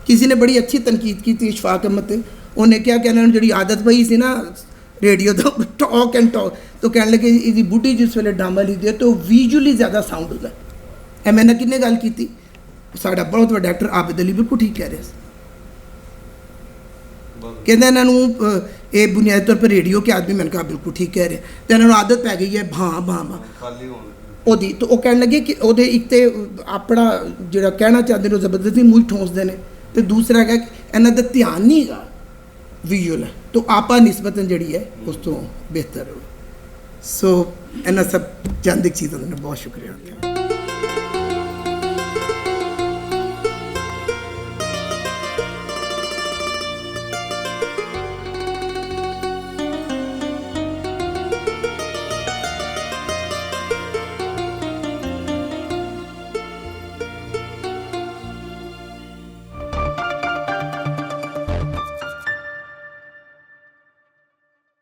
ਕਿਸੇ ਨੇ ਬੜੀ ਅੱਛੀ ਤਨਕੀਦ ਕੀਤੀ ਇਸ਼ਫਾਕ ਅਹਿਮਦ ਤੇ। ਉਹਨੇ ਕਿਹਾ ਕਿ ਇਹਨਾਂ ਨੂੰ ਜਿਹੜੀ ਆਦਤ ਪਈ ਸੀ ਨਾ ਰੇਡੀਓ ਤੋਂ ਟਾਕ ਐਂਡ ਟਾਕ, ਤਾਂ ਕਹਿਣ ਲੱਗੇ ਇਹਦੀ ਬੁੱਢੀ ਜਿਸ ਵੇਲੇ ਡਰਾਮਾ ਲਿਖਦੀ ਹੈ ਤਾਂ ਵਿਜ਼ੂਅਲੀ ਜ਼ਿਆਦਾ ਸਾਊਂਡ ਹੁੰਦਾ। ਇਹ ਮੈਂ ਨਾ ਕਿੰਨੇ ਗੱਲ ਕੀਤੀ, ਸਾਡਾ ਬਹੁਤ ਵੱਡਾ ਡਾਇਰੈਕਟਰ ਆਬਿਦ ਅਲੀ ਬਿਲਕੁਲ ਠੀਕ ਕਹਿ ਰਿਹਾ ਸੀ। ਕਹਿੰਦਾ ਇਹਨਾਂ ਨੂੰ ਇਹ ਬੁਨਿਆਦੀ ਤੌਰ 'ਤੇ ਰੇਡੀਓ ਕੇ ਆਦਮੀ, मैंने कहा ਬਿਲਕੁਲ ਠੀਕ ਕਹਿ ਰਿਹਾ। ਤੇ ਇਹਨਾਂ ਨੂੰ ਆਦਤ ਪੈ ਗਈ ਹੈ ਭਾਂ ਭਾਂ ਭਾਂ ਖਾਲੀ ਹੋਣ ਉਹਦੀ। ਤਾਂ ਉਹ ਕਹਿਣ ਲੱਗੇ ਕਿ ਉਹਦੇ ਇੱਕ ਤੇ ਆਪਣਾ ਜਿਹੜਾ ਕਹਿਣਾ ਚਾਹੁੰਦੇ ਨੇ ਉਹ ਜ਼ਬਰਦਸਤੀ ਮੂੰਹ ਹੀ ਠੋਸਦੇ ਨੇ, ਤੇ ਦੂਸਰਾ ਹੈਗਾ ਕਿ ਇਹਨਾਂ ਦਾ ਧਿਆਨ ਨਹੀਂ ਹੈਗਾ ਵਿਜ਼ੂਅਲ ਹੈ, ਤਾਂ ਆਪਾ ਨਿਸਬਤਨ ਜਿਹੜੀ ਹੈ ਉਸ ਤੋਂ ਬਿਹਤਰ ਹੋ। ਸੋ ਇਹਨਾਂ ਸਭ ਚੰਦ ਇੱਕ ਚੀਜ਼ਾਂ ਦਾ ਬਹੁਤ ਸ਼ੁਕਰੀਆ।